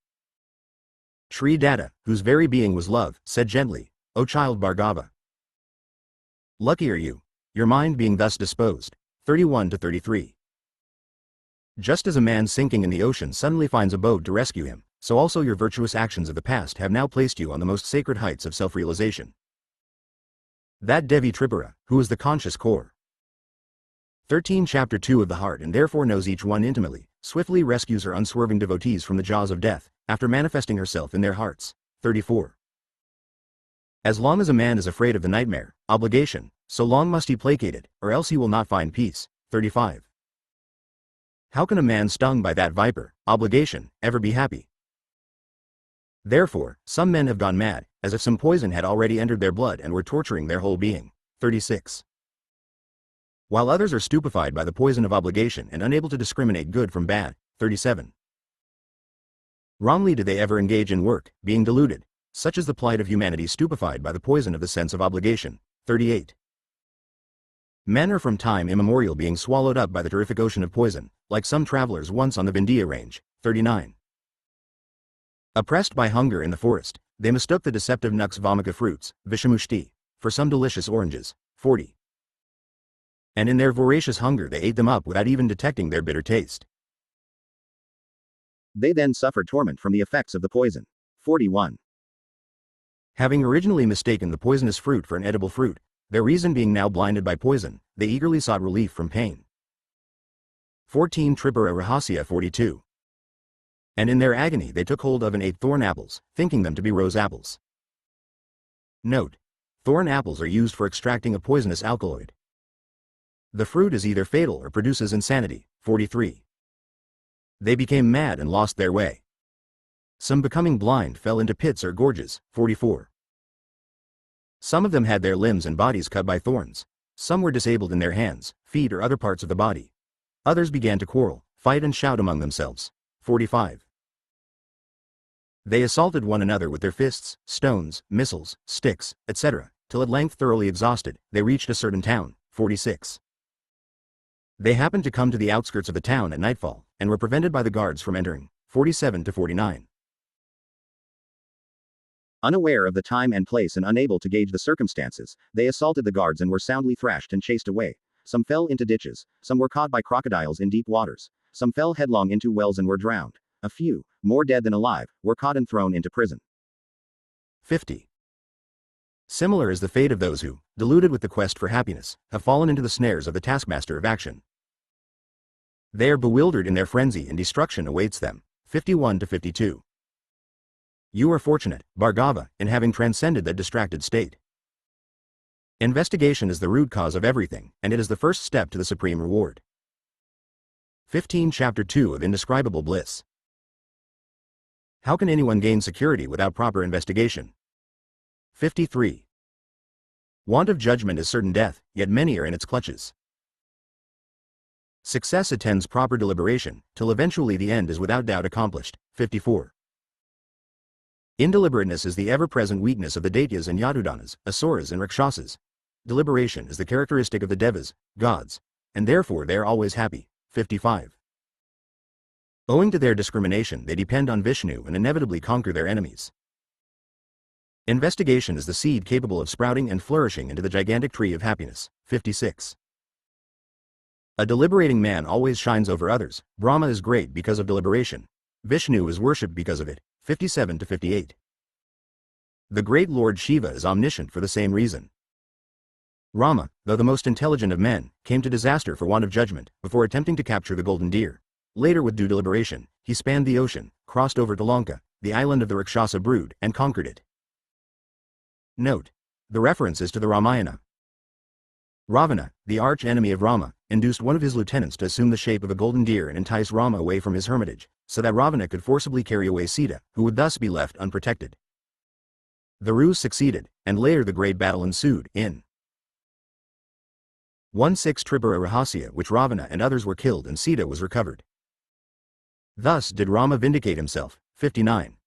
Sri Datta, whose very being was love, said gently, O child Bhargava, lucky are you, your mind being thus disposed. 31 to 33. Just as a man sinking in the ocean suddenly finds a boat to rescue him, so also your virtuous actions of the past have now placed you on the most sacred heights of self-realization. That Devi Tripura, who is the conscious core. 13 Chapter 2 of the heart and therefore knows each one intimately, swiftly rescues her unswerving devotees from the jaws of death, after manifesting herself in their hearts. 34. As long as a man is afraid of the nightmare, obligation, so long must he placate it, or else he will not find peace. 35. How can a man stung by that viper, obligation, ever be happy? Therefore, some men have gone mad, as if some poison had already entered their blood and were torturing their whole being. 36. While others are stupefied by the poison of obligation and unable to discriminate good from bad. 37. Wrongly do they ever engage in work, being deluded. Such is the plight of humanity stupefied by the poison of the sense of obligation. 38. Men are from time immemorial being swallowed up by the terrific ocean of poison, like some travelers once on the Vindhya range. 39. Oppressed by hunger in the forest, they mistook the deceptive nux vomica fruits, vishamushti, for some delicious oranges. 40. And in their voracious hunger they ate them up without even detecting their bitter taste. They then suffered torment from the effects of the poison. 41. Having originally mistaken the poisonous fruit for an edible fruit, their reason being now blinded by poison, they eagerly sought relief from pain. 14 Tripura Rahasya 42. And in their agony they took hold of and ate thorn apples, thinking them to be rose apples. Note: thorn apples are used for extracting a poisonous alkaloid. The fruit is either fatal or produces insanity. 43. They became mad and lost their way. Some becoming blind fell into pits or gorges. 44. Some of them had their limbs and bodies cut by thorns. Some were disabled in their hands, feet or other parts of the body. Others began to quarrel, fight and shout among themselves. 45. They assaulted one another with their fists, stones, missiles, sticks, etc., till at length thoroughly exhausted, they reached a certain town. 46. They happened to come to the outskirts of the town at nightfall, and were prevented by the guards from entering. 47 to 49. Unaware of the time and place and unable to gauge the circumstances, they assaulted the guards and were soundly thrashed and chased away. Some fell into ditches, some were caught by crocodiles in deep waters, some fell headlong into wells and were drowned. A few, more dead than alive, were caught and thrown into prison. 50. Similar is the fate of those who, deluded with the quest for happiness, have fallen into the snares of the taskmaster of action. They are bewildered in their frenzy and destruction awaits them. 51 to 52. You are fortunate, Bhargava, in having transcended that distracted state. Investigation is the root cause of everything, and it is the first step to the supreme reward. 15 Chapter 2 of Indescribable Bliss. How can anyone gain security without proper investigation? 53. Want of judgment is certain death, yet many are in its clutches. Success attends proper deliberation, till eventually the end is without doubt accomplished. 54. Indeliberateness is the ever-present weakness of the Daityas and Yadudanas, Asuras and Rakshasas. Deliberation is the characteristic of the Devas, gods, and therefore they are always happy. 55. Owing to their discrimination they depend on Vishnu and inevitably conquer their enemies. Investigation is the seed capable of sprouting and flourishing into the gigantic tree of happiness. 56. A deliberating man always shines over others. Brahma is great because of deliberation. Vishnu is worshipped because of it. 57 to 58. The great Lord Shiva is omniscient for the same reason. Rama, though the most intelligent of men, came to disaster for want of judgment, before attempting to capture the golden deer. Later, with due deliberation, he spanned the ocean, crossed over to Lanka, the island of the Rakshasa brood, and conquered it. Note: the reference is to the Ramayana. Ravana, the arch-enemy of Rama, induced one of his lieutenants to assume the shape of a golden deer and entice Rama away from his hermitage, so that Ravana could forcibly carry away Sita, who would thus be left unprotected. The ruse succeeded, and later the great battle ensued, in 1/6 Tripura Rahasya, which Ravana and others were killed and Sita was recovered. Thus did Rama vindicate himself. 59.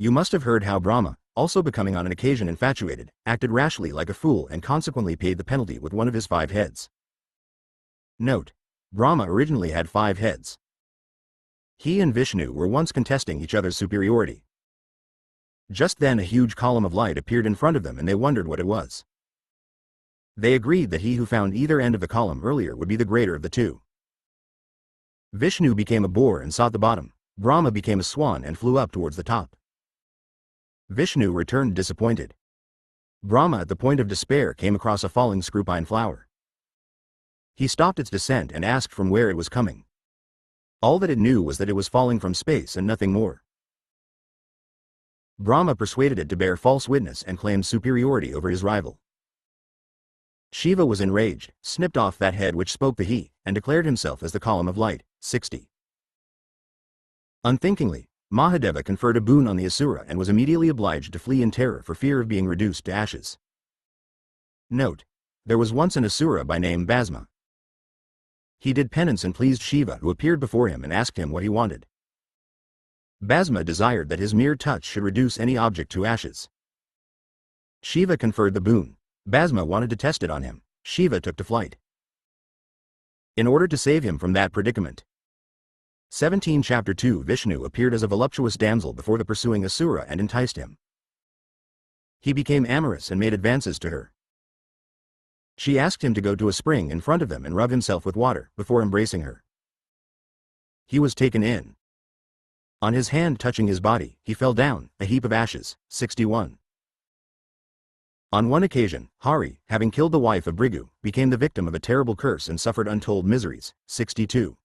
You must have heard how Brahma, also becoming on an occasion infatuated, acted rashly like a fool and consequently paid the penalty with one of his 5 heads. Note: Brahma originally had 5 heads. He and Vishnu were once contesting each other's superiority. Just then a huge column of light appeared in front of them and they wondered what it was. They agreed that he who found either end of the column earlier would be the greater of the two. Vishnu became a boar and sought the bottom. Brahma became a swan and flew up towards the top. Vishnu returned disappointed. Brahma at the point of despair came across a falling screwpine flower. He stopped its descent and asked from where it was coming. All that it knew was that it was falling from space and nothing more. Brahma persuaded it to bear false witness and claimed superiority over his rival. Shiva was enraged, snipped off that head which spoke the he, and declared himself as the column of light. 60. Unthinkingly, Mahadeva conferred a boon on the Asura and was immediately obliged to flee in terror for fear of being reduced to ashes. Note: there was once an Asura by name Bhasma. He did penance and pleased Shiva, who appeared before him and asked him what he wanted. Bhasma desired that his mere touch should reduce any object to ashes. Shiva conferred the boon. Bhasma wanted to test it on him. Shiva took to flight. In order to save him from that predicament, 17 Chapter 2 Vishnu appeared as a voluptuous damsel before the pursuing Asura and enticed him. He became amorous and made advances to her. She asked him to go to a spring in front of them and rub himself with water before embracing her. He was taken in. On his hand touching his body, he fell down, a heap of ashes. 61. On one occasion, Hari, having killed the wife of Brigu, became the victim of a terrible curse and suffered untold miseries. 62.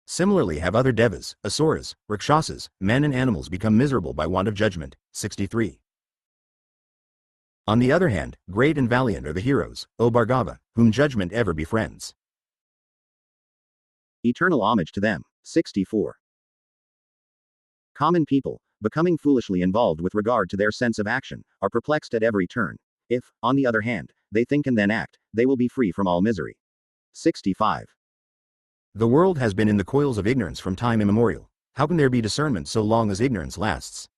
Similarly have other devas, asuras, rakshasas, men and animals become miserable by want of judgment. 63. On the other hand, great and valiant are the heroes, O Bhargava, whom judgment ever befriends. Eternal homage to them. 64. Common people, becoming foolishly involved with regard to their sense of action, are perplexed at every turn. If, on the other hand, they think and then act, they will be free from all misery. 65. The world has been in the coils of ignorance from time immemorial. How can there be discernment so long as ignorance lasts?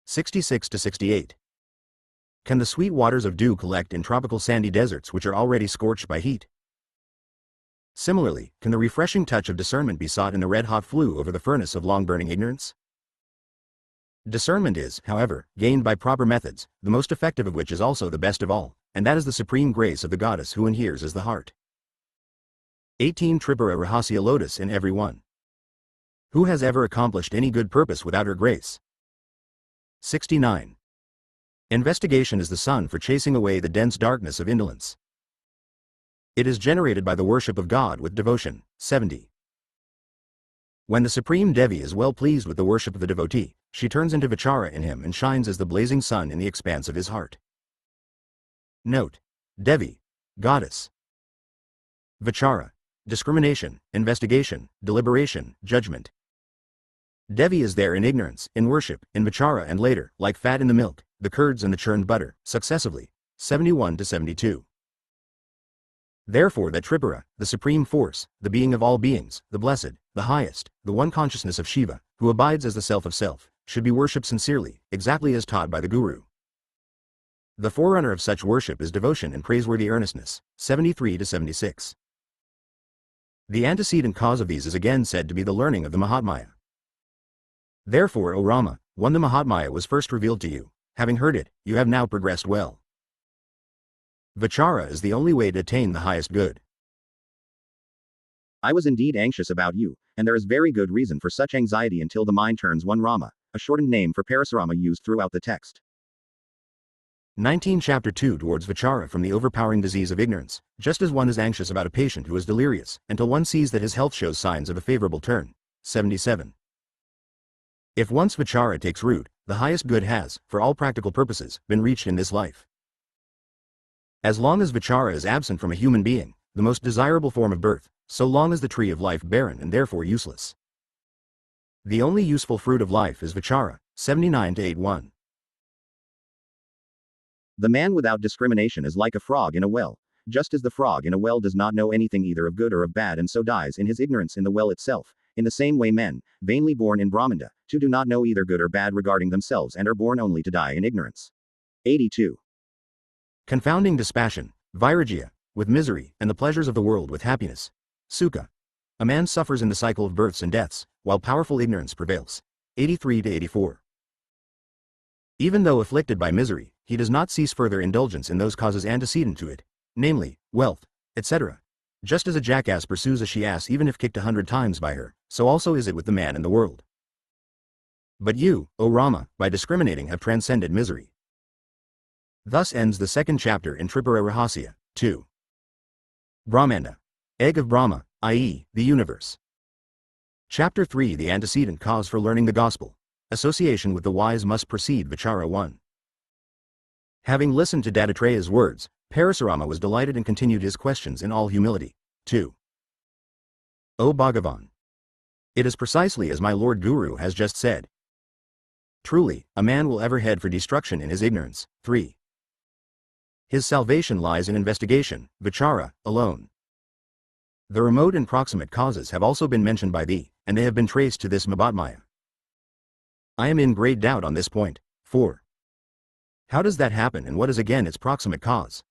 66 to 68. Can the sweet waters of dew collect in tropical sandy deserts which are already scorched by heat? Similarly, can the refreshing touch of discernment be sought in the red-hot flue over the furnace of long-burning ignorance? Discernment is, however, gained by proper methods, the most effective of which is also the best of all, and that is the supreme grace of the goddess who inheres as the heart. 18 Tripura Rahasya Lotus in every one. Who has ever accomplished any good purpose without her grace? 69. Investigation is the sun for chasing away the dense darkness of indolence. It is generated by the worship of God with devotion. 70. When the Supreme Devi is well pleased with the worship of the devotee, she turns into Vichara in him and shines as the blazing sun in the expanse of his heart. Note: Devi, goddess. Vichara, discrimination, investigation, deliberation, judgment. Devi is there in ignorance, in worship, in Vichara, and later, like fat in the milk, the curds and the churned butter, successively. 71 to 72. Therefore that Tripura, the supreme force, the being of all beings, the blessed, the highest, the one consciousness of Shiva, who abides as the self of self, should be worshipped sincerely, exactly as taught by the Guru. The forerunner of such worship is devotion and praiseworthy earnestness. 73 to 76. The antecedent cause of these is again said to be the learning of the Mahatmaya. Therefore, O Rama, when the Mahatmaya was first revealed to you, having heard it, you have now progressed well. Vichara is the only way to attain the highest good. I was indeed anxious about you, and there is very good reason for such anxiety until the mind turns one Rama, a shortened name for Parasurama used throughout the text. 19 Chapter 2 Towards Vichara from the overpowering disease of ignorance, just as one is anxious about a patient who is delirious, until one sees that his health shows signs of a favorable turn. 77. If once Vichara takes root, the highest good has, for all practical purposes, been reached in this life. As long as Vichara is absent from a human being, the most desirable form of birth, so long is the tree of life barren and therefore useless. The only useful fruit of life is Vichara. 79 to 81. The man without discrimination is like a frog in a well, just as the frog in a well does not know anything either of good or of bad and so dies in his ignorance in the well itself, in the same way men, vainly born in Brahmanda, too do not know either good or bad regarding themselves and are born only to die in ignorance. 82. Confounding dispassion, Vairagya, with misery, and the pleasures of the world with happiness. Sukha. A man suffers in the cycle of births and deaths, while powerful ignorance prevails. 83 to 84. Even though afflicted by misery, he does not cease further indulgence in those causes antecedent to it, namely, wealth, etc. Just as a jackass pursues a she-ass even if kicked 100 times by her, so also is it with the man in the world. But you, O Rama, by discriminating have transcended misery. Thus ends the second chapter in Tripura Rahasya. 2. Brahmanda. Egg of Brahma, i.e., the universe. Chapter 3. The antecedent cause for learning the gospel. Association with the wise must precede Vichara 1. Having listened to Dattatreya's words, Parasurama was delighted and continued his questions in all humility. 2. O Bhagavan. It is precisely as my Lord Guru has just said. Truly, a man will ever head for destruction in his ignorance. 3. His salvation lies in investigation, Vichara, alone. The remote and proximate causes have also been mentioned by thee, and they have been traced to this Mahatmaya. I am in great doubt on this point. 4. How does that happen and what is again its proximate cause?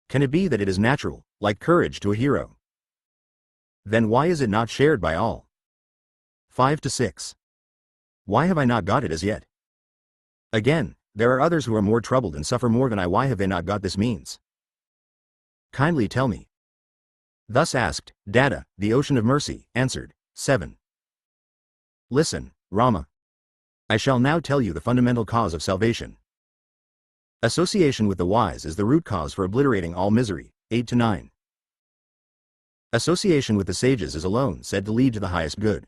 Can it be that it is natural, like courage to a hero? Then why is it not shared by all? 5 to 6. Why have I not got it as yet? Again, there are others who are more troubled and suffer more than I. Why have they not got this means? Kindly tell me. Thus asked, Datta, the ocean of mercy, answered. 7. Listen, Rama. I shall now tell you the fundamental cause of salvation. Association with the wise is the root cause for obliterating all misery. 8 to 9. Association with the sages is alone said to lead to the highest good.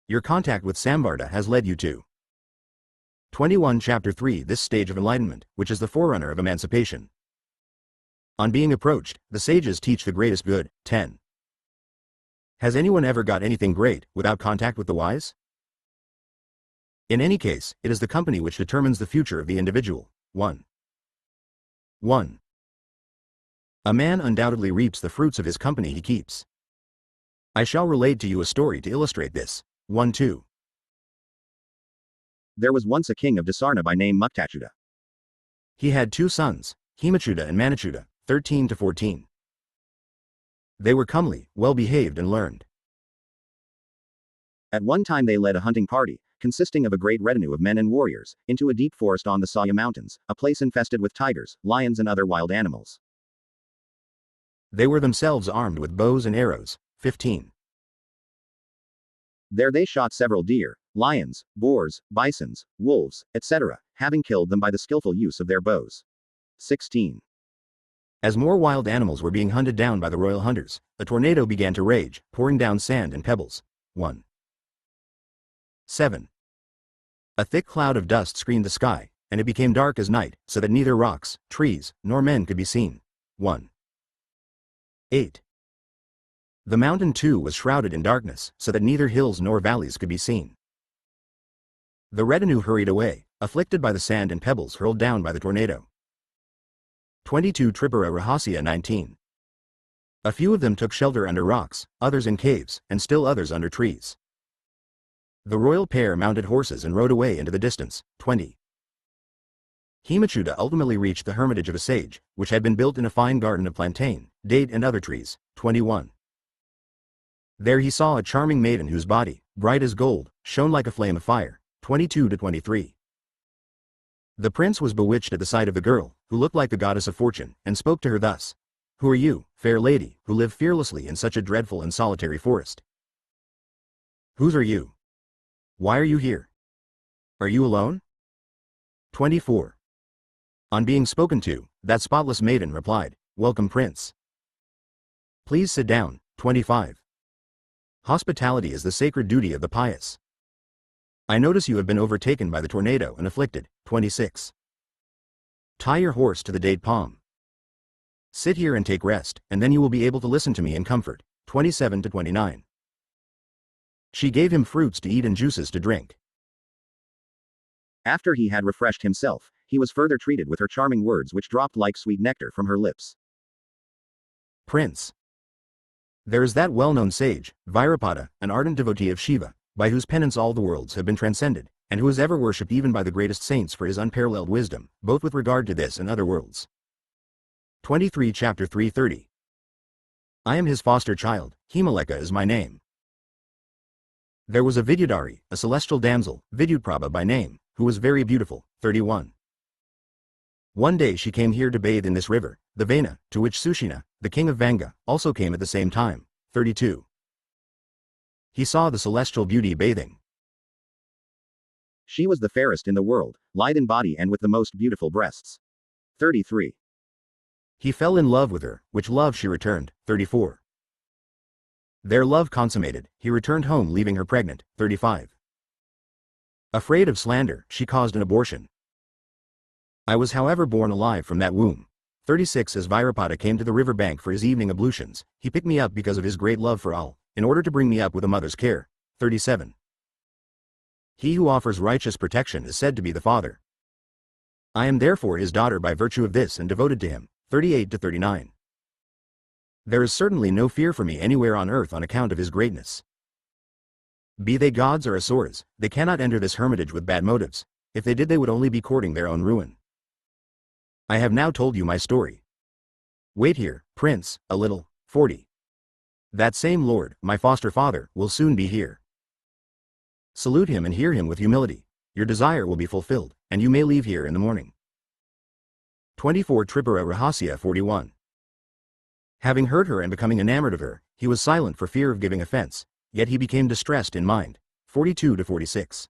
Your contact with Samvarta has led you to 21. Chapter 3. This stage of enlightenment, which is the forerunner of emancipation. On being approached, the sages teach the greatest good. 10. Has anyone ever got anything great without contact with the wise? In any case, it is the company which determines the future of the individual. 1. A man undoubtedly reaps the fruits of his company he keeps. I shall relate to you a story to illustrate this. 2. There was once a king of Dasarna by name Muktachyuta. He had 2 sons, Hemachyuta and Manachyuta, 13 to 14. They were comely, well-behaved and learned. At one time they led a hunting party, consisting of a great retinue of men and warriors, into a deep forest on the Saya Mountains, a place infested with tigers, lions and other wild animals. They were themselves armed with bows and arrows. 15. There they shot several deer, lions, boars, bisons, wolves, etc., having killed them by the skillful use of their bows. 16. As more wild animals were being hunted down by the royal hunters, a tornado began to rage, pouring down sand and pebbles. 7. A thick cloud of dust screened the sky, and it became dark as night, so that neither rocks, trees, nor men could be seen. 8. The mountain too was shrouded in darkness, so that neither hills nor valleys could be seen. The retinue hurried away, afflicted by the sand and pebbles hurled down by the tornado. 22. Tripura Rahasya 19. A few of them took shelter under rocks, others in caves, and still others under trees. The royal pair mounted horses and rode away into the distance. 20. Hemachyuta ultimately reached the hermitage of a sage, which had been built in a fine garden of plantain, date and other trees. 21. There he saw a charming maiden whose body, bright as gold, shone like a flame of fire. 22 to 23. The prince was bewitched at the sight of the girl, who looked like the goddess of fortune, and spoke to her thus. Who are you, fair lady, who live fearlessly in such a dreadful and solitary forest? Whose are you? Why are you here? Are you alone? 24. On being spoken to, that spotless maiden replied, Welcome, prince. Please sit down. 25. Hospitality is the sacred duty of the pious. I notice you have been overtaken by the tornado and afflicted. 26. Tie your horse to the date palm. Sit here and take rest, and then you will be able to listen to me in comfort. 27 to 29. She gave him fruits to eat and juices to drink. After he had refreshed himself, he was further treated with her charming words which dropped like sweet nectar from her lips. Prince. There is that well-known sage, Virapada, an ardent devotee of Shiva, by whose penance all the worlds have been transcended, and who is ever worshipped even by the greatest saints for his unparalleled wisdom, both with regard to this and other worlds. 23 Chapter 330. I am his foster child, Himaleka is my name. There was a Vidyadhari, a celestial damsel, Vidyutprabha by name, who was very beautiful. 31. One day she came here to bathe in this river, the Vena, to which Sushina, the king of Vanga, also came at the same time. 32. He saw the celestial beauty bathing. She was the fairest in the world, lithe in body and with the most beautiful breasts. 33. He fell in love with her, which love she returned. 34. Their love consummated, he returned home leaving her pregnant. 35. Afraid of slander, she caused an abortion. I was however born alive from that womb. 36 As Virapada came to the river bank for his evening ablutions, he picked me up because of his great love for all, in order to bring me up with a mother's care. 37. He who offers righteous protection is said to be the father. I am therefore his daughter by virtue of this and devoted to him. 38 to 39. There is certainly no fear for me anywhere on earth on account of his greatness. Be they gods or asuras, they cannot enter this hermitage with bad motives. If they did, they would only be courting their own ruin. I have now told you my story. Wait here, Prince, a little. 40. That same Lord, my foster father, will soon be here. Salute him and hear him with humility. Your desire will be fulfilled, and you may leave here in the morning. 24 Tripura Rahasya 41. Having heard her and becoming enamored of her, he was silent for fear of giving offense, yet he became distressed in mind. 42 to 46.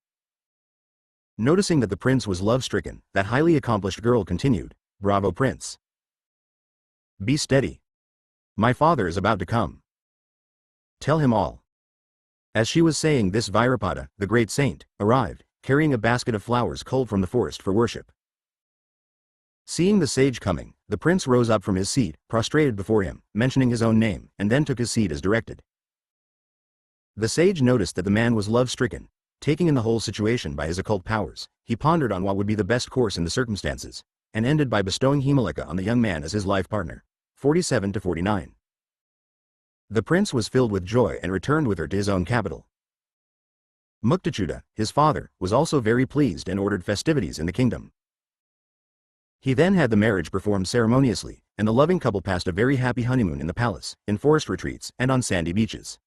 Noticing that the prince was love-stricken, that highly accomplished girl continued, Bravo Prince. Be steady. My father is about to come. Tell him all. As she was saying this, Virapada, the great saint, arrived, carrying a basket of flowers culled from the forest for worship. Seeing the sage coming, the prince rose up from his seat, prostrated before him, mentioning his own name, and then took his seat as directed. The sage noticed that the man was love-stricken. Taking in the whole situation by his occult powers, he pondered on what would be the best course in the circumstances, and ended by bestowing Himaleka on the young man as his life partner. 47 to 49. The prince was filled with joy and returned with her to his own capital. Muktachyuta, his father, was also very pleased and ordered festivities in the kingdom. He then had the marriage performed ceremoniously, and the loving couple passed a very happy honeymoon in the palace, in forest retreats, and on sandy beaches.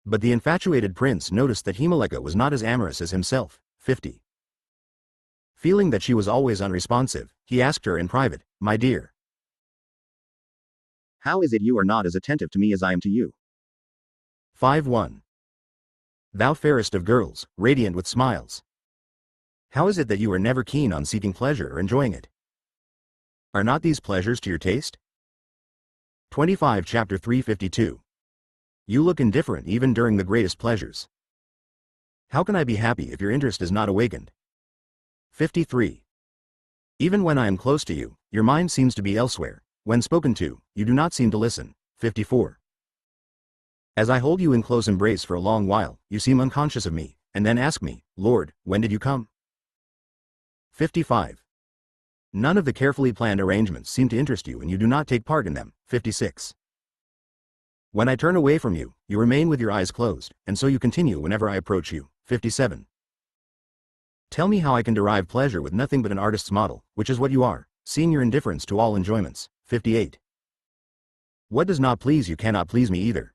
But the infatuated prince noticed that Himaleka was not as amorous as himself. 50. Feeling that she was always unresponsive, he asked her in private, My dear, how is it you are not as attentive to me as I am to you? 5-1. Thou fairest of girls, radiant with smiles. How is it that you are never keen on seeking pleasure or enjoying it? Are not these pleasures to your taste? 25 Chapter 352. You look indifferent even during the greatest pleasures. How can I be happy if your interest is not awakened? 53. Even when I am close to you, your mind seems to be elsewhere. When spoken to, you do not seem to listen. 54. As I hold you in close embrace for a long while, you seem unconscious of me, and then ask me, Lord, when did you come? 55. None of the carefully planned arrangements seem to interest you and you do not take part in them. 56. When I turn away from you, you remain with your eyes closed, and so you continue whenever I approach you. 57. Tell me how I can derive pleasure with nothing but an artist's model, which is what you are, seeing your indifference to all enjoyments. 58. What does not please you cannot please me either.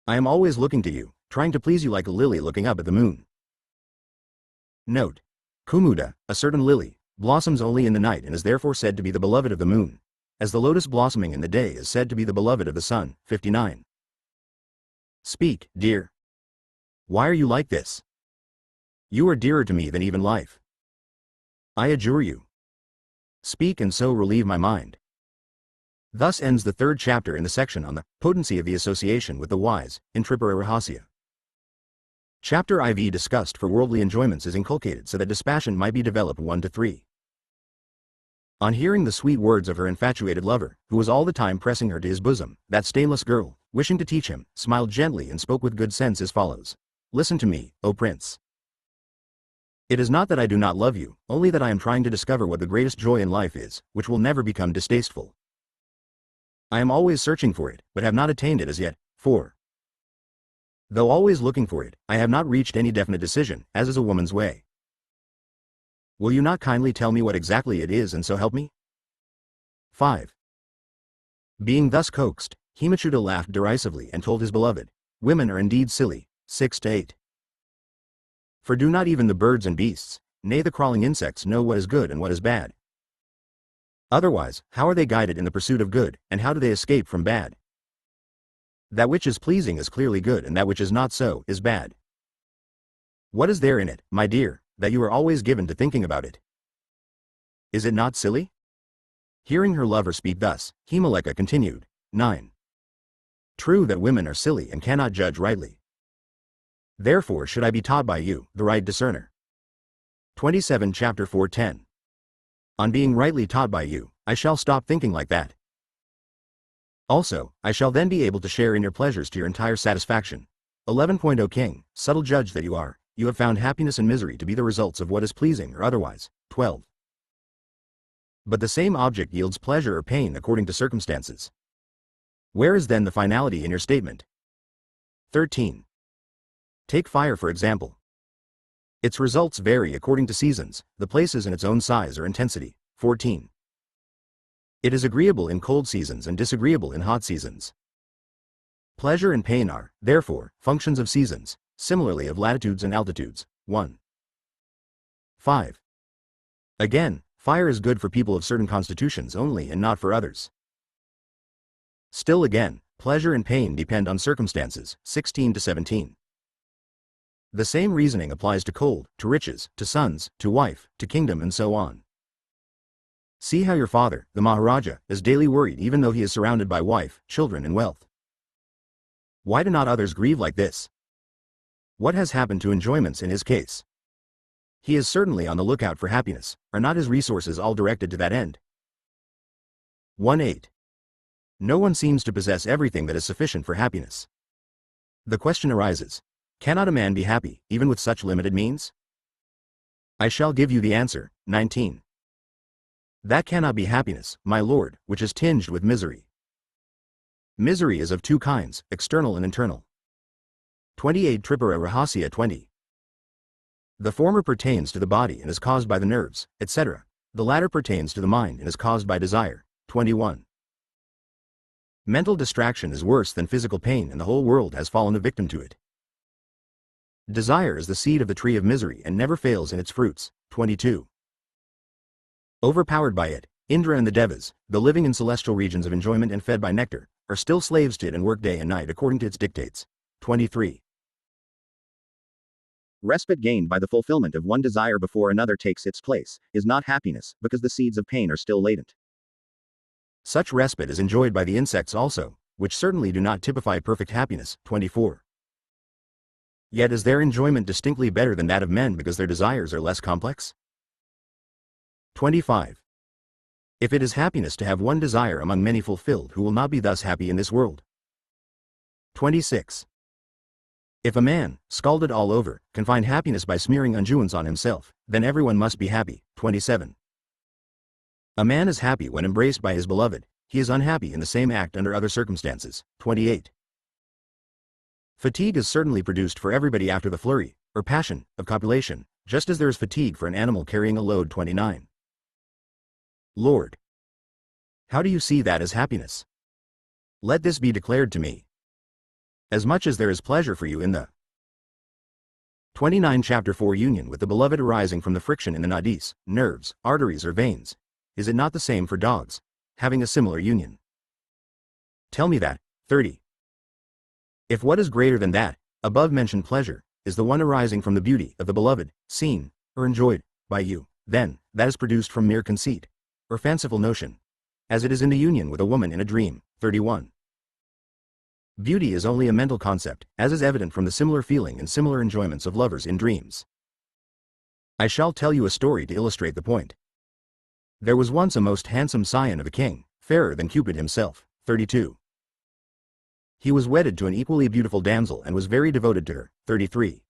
I am always looking to you, trying to please you like a lily looking up at the moon. Note. Kumuda, a certain lily, blossoms only in the night and is therefore said to be the beloved of the moon, as the lotus blossoming in the day is said to be the beloved of the sun. 59. Speak, dear. Why are you like this? You are dearer to me than even life. I adjure you. Speak and so relieve my mind. Thus ends the third chapter in the section on the potency of the association with the wise, in Tripura Rahasya. Chapter IV discussed for worldly enjoyments is inculcated so that dispassion might be developed 1 to 3. On hearing the sweet words of her infatuated lover, who was all the time pressing her to his bosom, that stainless girl, wishing to teach him, smiled gently and spoke with good sense as follows. Listen to me, O Prince. It is not that I do not love you, only that I am trying to discover what the greatest joy in life is, which will never become distasteful. I am always searching for it, but have not attained it as yet. 4. Though always looking for it, I have not reached any definite decision, as is a woman's way. Will you not kindly tell me what exactly it is and so help me? 5. Being thus coaxed, Himachudha laughed derisively and told his beloved, "Women are indeed silly." 6-8. For do not even the birds and beasts, nay the crawling insects know what is good and what is bad? Otherwise, how are they guided in the pursuit of good, and how do they escape from bad? That which is pleasing is clearly good and that which is not so, is bad. What is there in it, my dear, that you are always given to thinking about it? Is it not silly? Hearing her lover speak thus, Himaleka continued, 9. True that women are silly and cannot judge rightly. Therefore should I be taught by you, the right discerner. 27 Chapter 4:10. On being rightly taught by you, I shall stop thinking like that. Also, I shall then be able to share in your pleasures to your entire satisfaction. 11. King, subtle judge that you are, you have found happiness and misery to be the results of what is pleasing or otherwise. 12. But the same object yields pleasure or pain according to circumstances. Where is then the finality in your statement? 13. Take fire for example. Its results vary according to seasons, the places and its own size or intensity. 14. It is agreeable in cold seasons and disagreeable in hot seasons. Pleasure and pain are, therefore, functions of seasons, similarly of latitudes and altitudes. 1. 5. Again, fire is good for people of certain constitutions only and not for others. Still again, pleasure and pain depend on circumstances. 16-17. The same reasoning applies to cold, to riches, to sons, to wife, to kingdom and so on. See how your father, the Maharaja, is daily worried even though he is surrounded by wife, children and wealth. Why do not others grieve like this? What has happened to enjoyments in his case? He is certainly on the lookout for happiness, are not his resources all directed to that end? 1-8. No one seems to possess everything that is sufficient for happiness. The question arises, cannot a man be happy, even with such limited means? I shall give you the answer. 19. That cannot be happiness, my lord, which is tinged with misery. Misery is of two kinds, external and internal. 28 Tripura Rahasya 20. The former pertains to the body and is caused by the nerves, etc. The latter pertains to the mind and is caused by desire. 21. Mental distraction is worse than physical pain and the whole world has fallen a victim to it. Desire is the seed of the tree of misery and never fails in its fruits. 22. Overpowered by it, Indra and the Devas, though living in celestial regions of enjoyment and fed by nectar, are still slaves to it and work day and night according to its dictates. 23. Respite gained by the fulfillment of one desire before another takes its place, is not happiness, because the seeds of pain are still latent. Such respite is enjoyed by the insects also, which certainly do not typify perfect happiness. 24. Yet is their enjoyment distinctly better than that of men because their desires are less complex? 25. If it is happiness to have one desire among many fulfilled, who will not be thus happy in this world? 26. If a man, scalded all over, can find happiness by smearing unguents on himself, then everyone must be happy. 27. A man is happy when embraced by his beloved, he is unhappy in the same act under other circumstances. 28. Fatigue is certainly produced for everybody after the flurry, or passion, of copulation, just as there is fatigue for an animal carrying a load. 29. Lord, how do you see that as happiness? Let this be declared to me. As much as there is pleasure for you in the 29 Chapter 4 union with the beloved arising from the friction in the nadis, nerves, arteries or veins, is it not the same for dogs, having a similar union? Tell me that. 30. If what is greater than that, above-mentioned pleasure, is the one arising from the beauty of the beloved, seen, or enjoyed, by you, then, that is produced from mere conceit, or fanciful notion, as it is in the union with a woman in a dream. 31. Beauty is only a mental concept, as is evident from the similar feeling and similar enjoyments of lovers in dreams. I shall tell you a story to illustrate the point. There was once a most handsome scion of a king, fairer than Cupid himself. 32. He was wedded to an equally beautiful damsel and was very devoted to her. 33.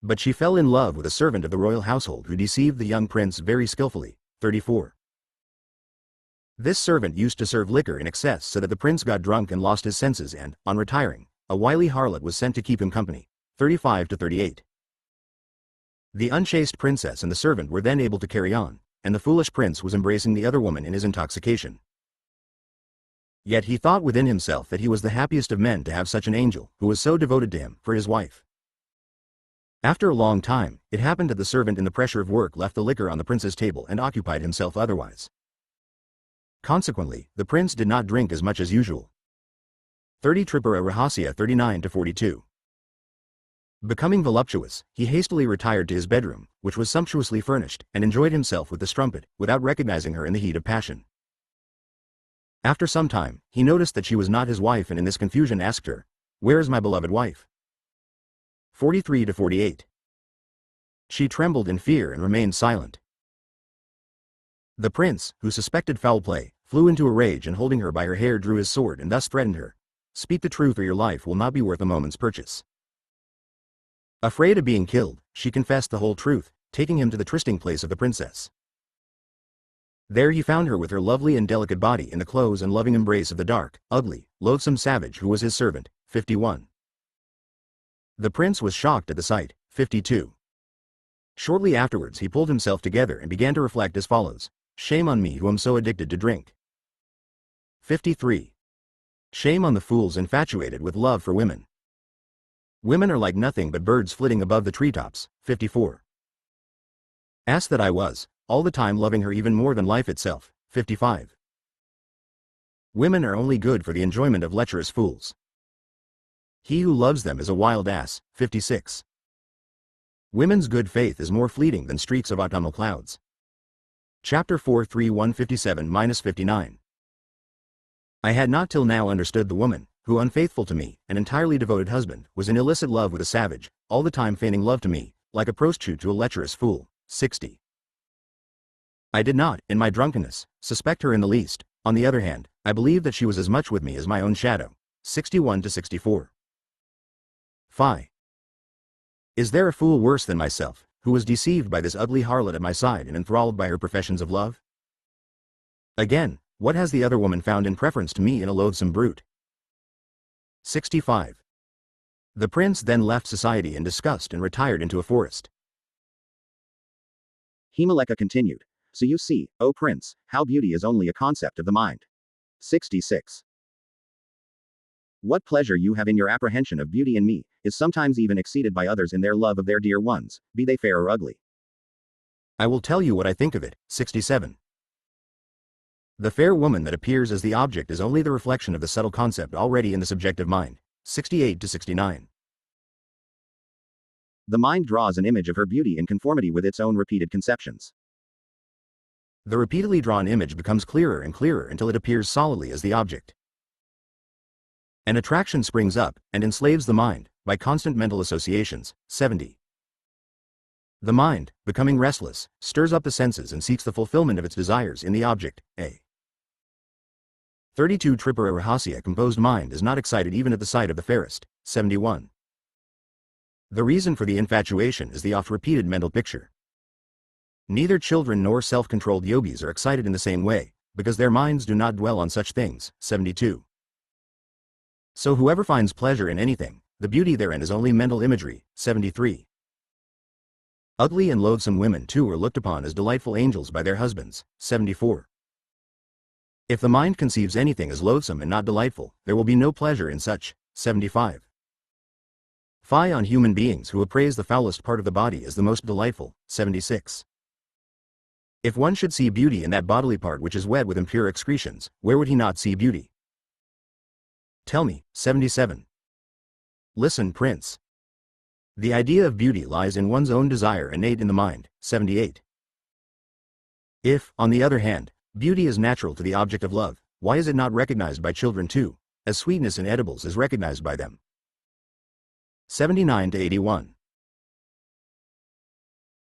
But she fell in love with a servant of the royal household who deceived the young prince very skillfully. 34. This servant used to serve liquor in excess so that the prince got drunk and lost his senses and, on retiring, a wily harlot was sent to keep him company. 35 to 38. The unchaste princess and the servant were then able to carry on, and the foolish prince was embracing the other woman in his intoxication. Yet he thought within himself that he was the happiest of men to have such an angel, who was so devoted to him, for his wife. After a long time, it happened that the servant in the pressure of work left the liquor on the prince's table and occupied himself otherwise. Consequently, the prince did not drink as much as usual. 30 Tripura Rahasya 39 to 42. Becoming voluptuous, he hastily retired to his bedroom, which was sumptuously furnished, and enjoyed himself with the strumpet, without recognizing her in the heat of passion. After some time, he noticed that she was not his wife and in this confusion asked her, "Where is my beloved wife?" 43 to 48. She trembled in fear and remained silent. The prince, who suspected foul play, flew into a rage and holding her by her hair drew his sword and thus threatened her, "Speak the truth or your life will not be worth a moment's purchase." Afraid of being killed, she confessed the whole truth, taking him to the trysting place of the princess. There he found her with her lovely and delicate body in the close and loving embrace of the dark, ugly, loathsome savage who was his servant. 51. The prince was shocked at the sight. 52. Shortly afterwards he pulled himself together and began to reflect as follows, "Shame on me who am so addicted to drink." 53. Shame on the fools infatuated with love for women. Women are like nothing but birds flitting above the treetops. 54. Ass that I was, all the time loving her even more than life itself. 55. Women are only good for the enjoyment of lecherous fools. He who loves them is a wild ass. 56. Women's good faith is more fleeting than streaks of autumnal clouds. Chapter 4 3 157-59. I had not till now understood the woman, who unfaithful to me, an entirely devoted husband, was in illicit love with a savage, all the time feigning love to me, like a prostitute to a lecherous fool. 60. I did not, in my drunkenness, suspect her in the least. On the other hand, I believed that she was as much with me as my own shadow. 61 to 64. Phi. Is there a fool worse than myself, who was deceived by this ugly harlot at my side and enthralled by her professions of love? Again, what has the other woman found in preference to me in a loathsome brute? 65. The prince then left society in disgust and retired into a forest. Himaleka continued. So you see, O prince, how beauty is only a concept of the mind. 66. What pleasure you have in your apprehension of beauty in me, is sometimes even exceeded by others in their love of their dear ones, be they fair or ugly. I will tell you what I think of it. 67. The fair woman that appears as the object is only the reflection of the subtle concept already in the subjective mind. 68 to 69. The mind draws an image of her beauty in conformity with its own repeated conceptions. The repeatedly drawn image becomes clearer and clearer until it appears solidly as the object. An attraction springs up, and enslaves the mind, by constant mental associations. 70. The mind, becoming restless, stirs up the senses and seeks the fulfillment of its desires in the object, A. 32 Tripura Rahasya composed mind is not excited even at the sight of the fairest. 71. The reason for the infatuation is the oft-repeated mental picture. Neither children nor self-controlled yogis are excited in the same way, because their minds do not dwell on such things. 72. So whoever finds pleasure in anything, the beauty therein is only mental imagery. 73. Ugly and loathsome women too are looked upon as delightful angels by their husbands. 74. If the mind conceives anything as loathsome and not delightful, there will be no pleasure in such. 75. Phi on human beings who appraise the foulest part of the body as the most delightful. 76. If one should see beauty in that bodily part which is wet with impure excretions, where would he not see beauty? Tell me. 77. Listen, prince. The idea of beauty lies in one's own desire innate in the mind. 78. If, on the other hand, beauty is natural to the object of love, why is it not recognized by children too, as sweetness in edibles is recognized by them? 79 to 81.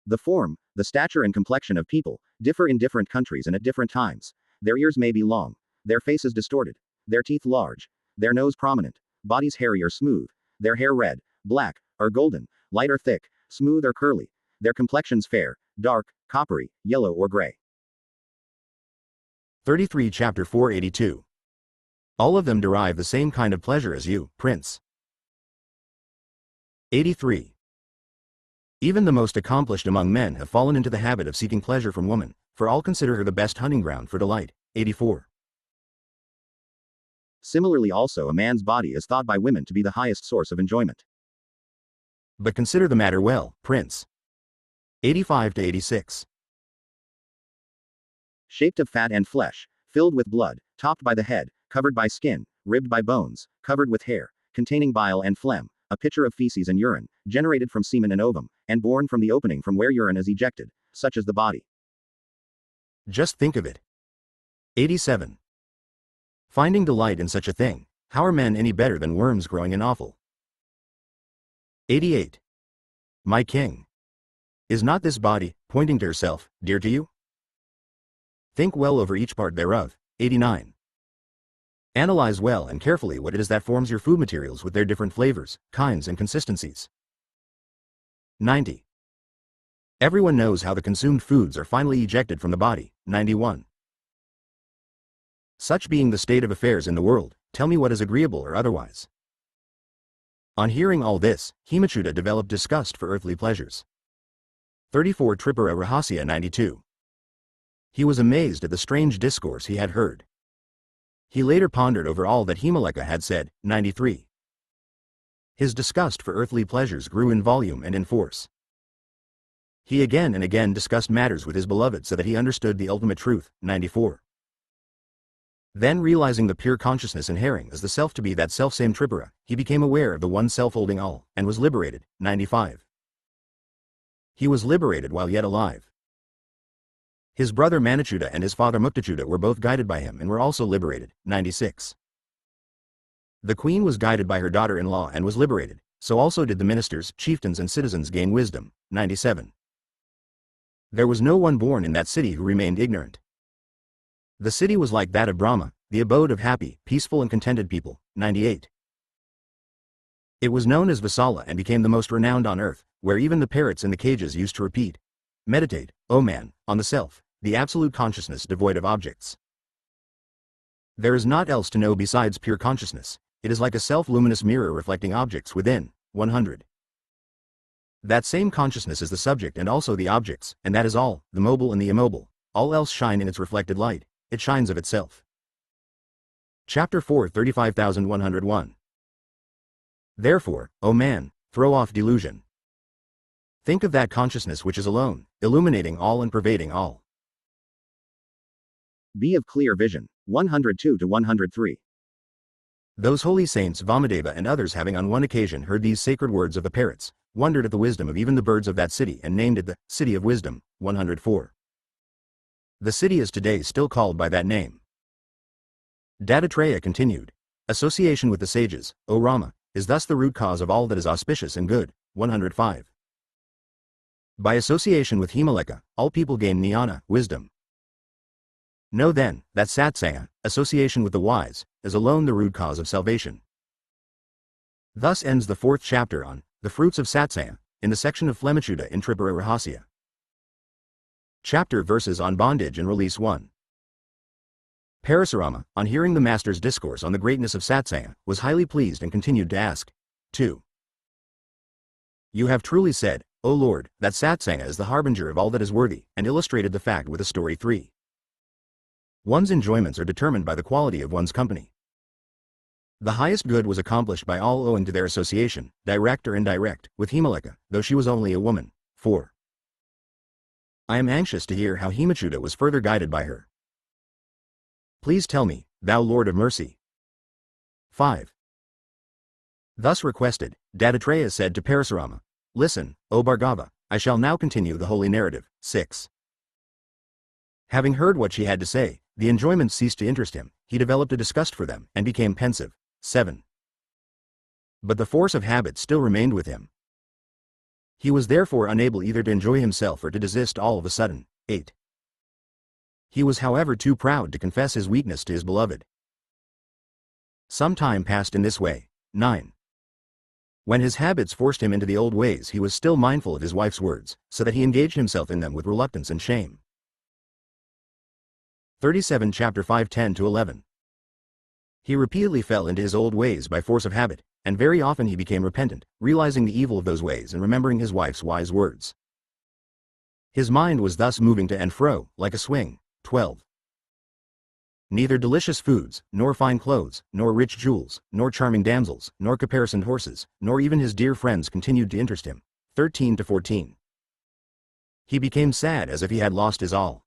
The form, the stature and complexion of people, differ in different countries and at different times. Their ears may be long, their faces distorted, their teeth large, their nose prominent, bodies hairy or smooth, their hair red, black, or golden, light or thick, smooth or curly, their complexions fair, dark, coppery, yellow or gray. 33 Chapter 482. All of them derive the same kind of pleasure as you, Prince. 83. Even the most accomplished among men have fallen into the habit of seeking pleasure from woman, for all consider her the best hunting ground for delight. 84. Similarly also a man's body is thought by women to be the highest source of enjoyment. But consider the matter well, Prince. 85 to 86. Shaped of fat and flesh, filled with blood, topped by the head, covered by skin, ribbed by bones, covered with hair, containing bile and phlegm, a pitcher of feces and urine, generated from semen and ovum, and born from the opening from where urine is ejected, such is the body. Just think of it. 87. Finding delight in such a thing, how are men any better than worms growing in offal? 88. My king. Is not this body, pointing to herself, dear to you? Think well over each part thereof. 89. Analyze well and carefully what it is that forms your food materials with their different flavors, kinds and consistencies. 90. Everyone knows how the consumed foods are finally ejected from the body. 91. Such being the state of affairs in the world, tell me what is agreeable or otherwise. On hearing all this, Hemachyuta developed disgust for earthly pleasures. 34 Tripura Rahasya 92. He was amazed at the strange discourse he had heard. He later pondered over all that Himaleka had said. 93. His disgust for earthly pleasures grew in volume and in force. He again and again discussed matters with his beloved so that he understood the ultimate truth. 94. Then realizing the pure consciousness inhering as the self to be that self-same Tripura, he became aware of the one self holding all, and was liberated. 95. He was liberated while yet alive. His brother Manachyuta and his father Muktachyuta were both guided by him and were also liberated. 96. The queen was guided by her daughter-in-law and was liberated, so also did the ministers, chieftains and citizens gain wisdom. 97. There was no one born in that city who remained ignorant. The city was like that of Brahma, the abode of happy, peaceful and contented people. 98. It was known as Vasala and became the most renowned on earth, where even the parrots in the cages used to repeat, meditate, O man, on the self, the absolute consciousness devoid of objects. There is naught else to know besides pure consciousness. It is like a self-luminous mirror reflecting objects within. 100. That same consciousness is the subject and also the objects, and that is all, the mobile and the immobile. All else shine in its reflected light. It shines of itself. Chapter 4 35101. Therefore, O man, throw off delusion. Think of that consciousness which is alone, illuminating all and pervading all. Be of clear vision. 102 to 103. Those holy saints Vamadeva and others having on one occasion heard these sacred words of the parrots, wondered at the wisdom of even the birds of that city and named it the City of Wisdom. 104. The city is today still called by that name. Dattatreya continued. Association with the sages, O Rama, is thus the root cause of all that is auspicious and good. 105. By association with Himaleka, all people gain jnana, wisdom. Know then, that satsanga, association with the wise, is alone the root cause of salvation. Thus ends the 4th chapter on the fruits of satsanga, in the section of Hemachyuta in Tripura Rahasya. Chapter verses on bondage and release 1. Parasurama, on hearing the master's discourse on the greatness of satsanga, was highly pleased and continued to ask. 2. You have truly said, O Lord, that satsanga is the harbinger of all that is worthy, and illustrated the fact with a story. 3. One's enjoyments are determined by the quality of one's company. The highest good was accomplished by all owing to their association, direct or indirect, with Himaleka, though she was only a woman. 4. I am anxious to hear how Hemachyuta was further guided by her. Please tell me, thou Lord of mercy. 5. Thus requested, Dattatreya said to Parasurama, Listen, O Bhargava, I shall now continue the holy narrative. 6. Having heard what she had to say, the enjoyments ceased to interest him, he developed a disgust for them, and became pensive. 7. But the force of habit still remained with him. He was therefore unable either to enjoy himself or to desist all of a sudden. 8. He was however too proud to confess his weakness to his beloved. Some time passed in this way. 9. When his habits forced him into the old ways he was still mindful of his wife's words, so that he engaged himself in them with reluctance and shame. 37 chapter 5:10 to 11. He repeatedly fell into his old ways by force of habit, and very often he became repentant, realizing the evil of those ways and remembering his wife's wise words. His mind was thus moving to and fro, like a swing. 12. Neither delicious foods, nor fine clothes, nor rich jewels, nor charming damsels, nor caparisoned horses, nor even his dear friends continued to interest him. 13 to 14. He became sad as if he had lost his all.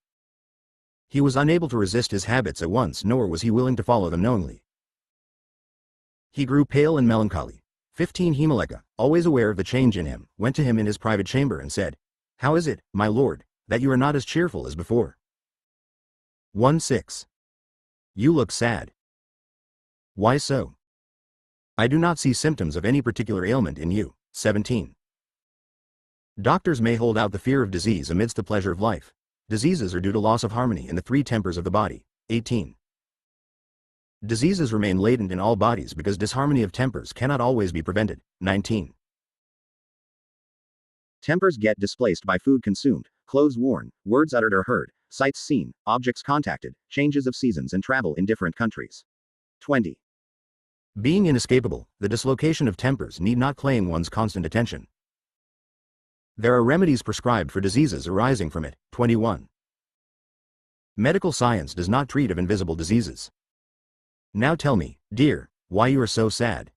He was unable to resist his habits at once, nor was he willing to follow them knowingly. He grew pale and melancholy. 15. Himeleka, always aware of the change in him, went to him in his private chamber and said, "How is it, my lord, that you are not as cheerful as before?" 1:6. You look sad. Why so? I do not see symptoms of any particular ailment in you. 17. Doctors may hold out the fear of disease amidst the pleasure of life. Diseases are due to loss of harmony in the three tempers of the body. 18. Diseases remain latent in all bodies because disharmony of tempers cannot always be prevented. 19. Tempers get displaced by food consumed, clothes worn, words uttered or heard, sights seen, objects contacted, changes of seasons and travel in different countries. 20. Being inescapable, the dislocation of tempers need not claim one's constant attention. There are remedies prescribed for diseases arising from it. 21. Medical science does not treat of invisible diseases. Now tell me, dear, why you are so sad.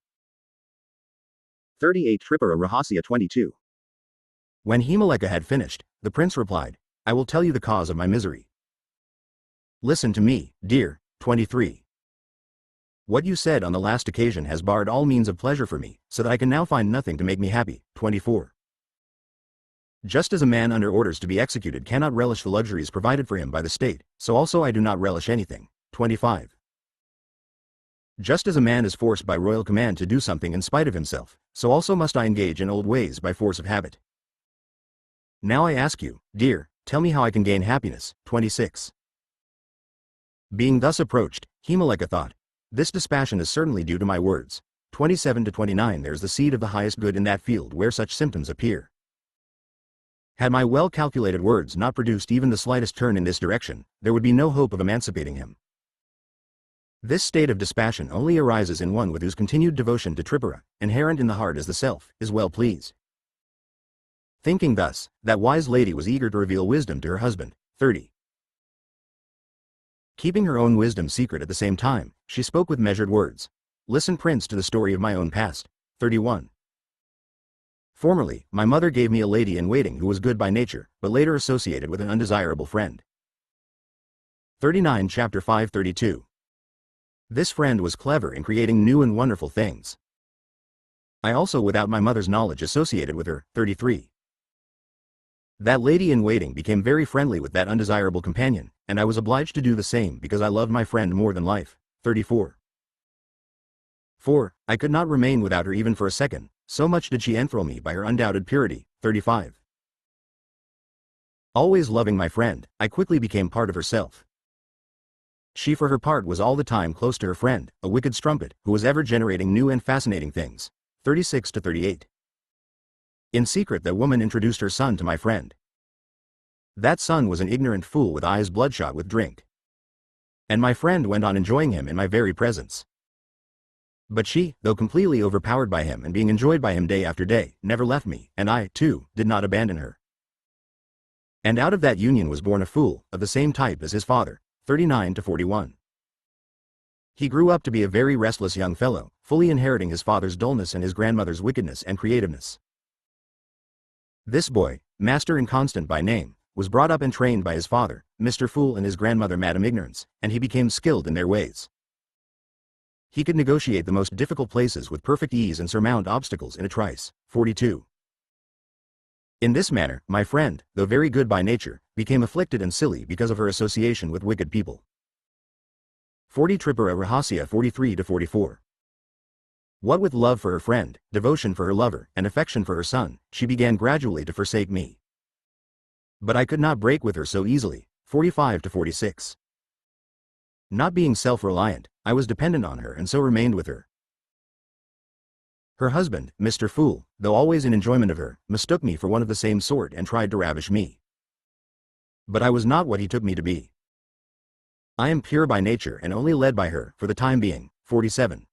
38 Tripura Rahasya 22. When Himeleka had finished, the prince replied, I will tell you the cause of my misery. Listen to me, dear. 23. What you said on the last occasion has barred all means of pleasure for me, so that I can now find nothing to make me happy. 24. Just as a man under orders to be executed cannot relish the luxuries provided for him by the state, so also I do not relish anything. 25. Just as a man is forced by royal command to do something in spite of himself, so also must I engage in old ways by force of habit. Now I ask you, dear, tell me how I can gain happiness. 26. Being thus approached, Himeleka thought, this dispassion is certainly due to my words. 27 to 29. There's the seed of the highest good in that field where such symptoms appear. Had my well-calculated words not produced even the slightest turn in this direction, there would be no hope of emancipating him. This state of dispassion only arises in one with whose continued devotion to Tripura, inherent in the heart as the self, is well pleased. Thinking thus, that wise lady was eager to reveal wisdom to her husband. 30. Keeping her own wisdom secret at the same time, she spoke with measured words. Listen, prince, to the story of my own past. 31. Formerly, my mother gave me a lady-in-waiting who was good by nature, but later associated with an undesirable friend. 39 Chapter 5:32. This friend was clever in creating new and wonderful things. I also, without my mother's knowledge, associated with her. 33. That lady-in-waiting became very friendly with that undesirable companion, and I was obliged to do the same because I loved my friend more than life. 34. 4. I could not remain without her even for a second, so much did she enthrall me by her undoubted purity. 35. Always loving my friend, I quickly became part of herself. She for her part was all the time close to her friend, a wicked strumpet, who was ever generating new and fascinating things. 36 to 38. In secret that woman introduced her son to my friend. That son was an ignorant fool with eyes bloodshot with drink. And my friend went on enjoying him in my very presence. But she, though completely overpowered by him and being enjoyed by him day after day, never left me, and I, too, did not abandon her. And out of that union was born a fool, of the same type as his father. 39 to 41. He grew up to be a very restless young fellow, fully inheriting his father's dullness and his grandmother's wickedness and creativeness. This boy, Master Inconstant by name, was brought up and trained by his father, Mr. Fool, and his grandmother, Madam Ignorance, and he became skilled in their ways. He could negotiate the most difficult places with perfect ease and surmount obstacles in a trice. 42. In this manner, my friend, though very good by nature, became afflicted and silly because of her association with wicked people. 40 Tripura Rahasya 43 to 44. What with love for her friend, devotion for her lover, and affection for her son, she began gradually to forsake me. But I could not break with her so easily. 45 to 46. Not being self-reliant, I was dependent on her and so remained with her. Her husband, Mr. Fool, though always in enjoyment of her, mistook me for one of the same sort and tried to ravish me. But I was not what he took me to be. I am pure by nature and only led by her, for the time being. 47.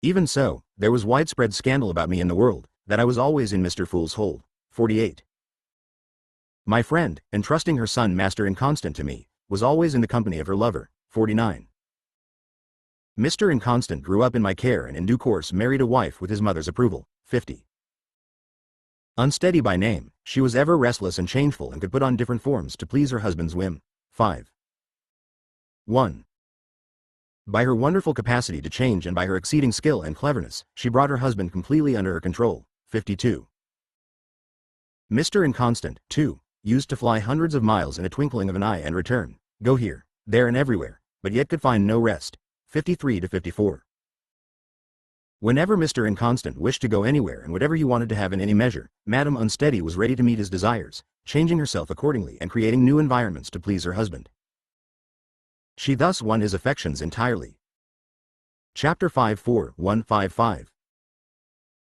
Even so, there was widespread scandal about me in the world, that I was always in Mr. Fool's hold. 48. My friend, entrusting her son Master Inconstant to me, was always in the company of her lover. 49. Mr. Inconstant grew up in my care and in due course married a wife with his mother's approval. 50. Unsteady by name, she was ever restless and changeful and could put on different forms to please her husband's whim. 5. 1. By her wonderful capacity to change and by her exceeding skill and cleverness, she brought her husband completely under her control. 52. Mr. Inconstant, too, used to fly hundreds of miles in a twinkling of an eye and return, go here, there and everywhere, but yet could find no rest. 53 to 54. Whenever Mr. Inconstant wished to go anywhere and whatever he wanted to have in any measure, Madame Unsteady was ready to meet his desires, changing herself accordingly and creating new environments to please her husband. She thus won his affections entirely. Chapter 5 4 155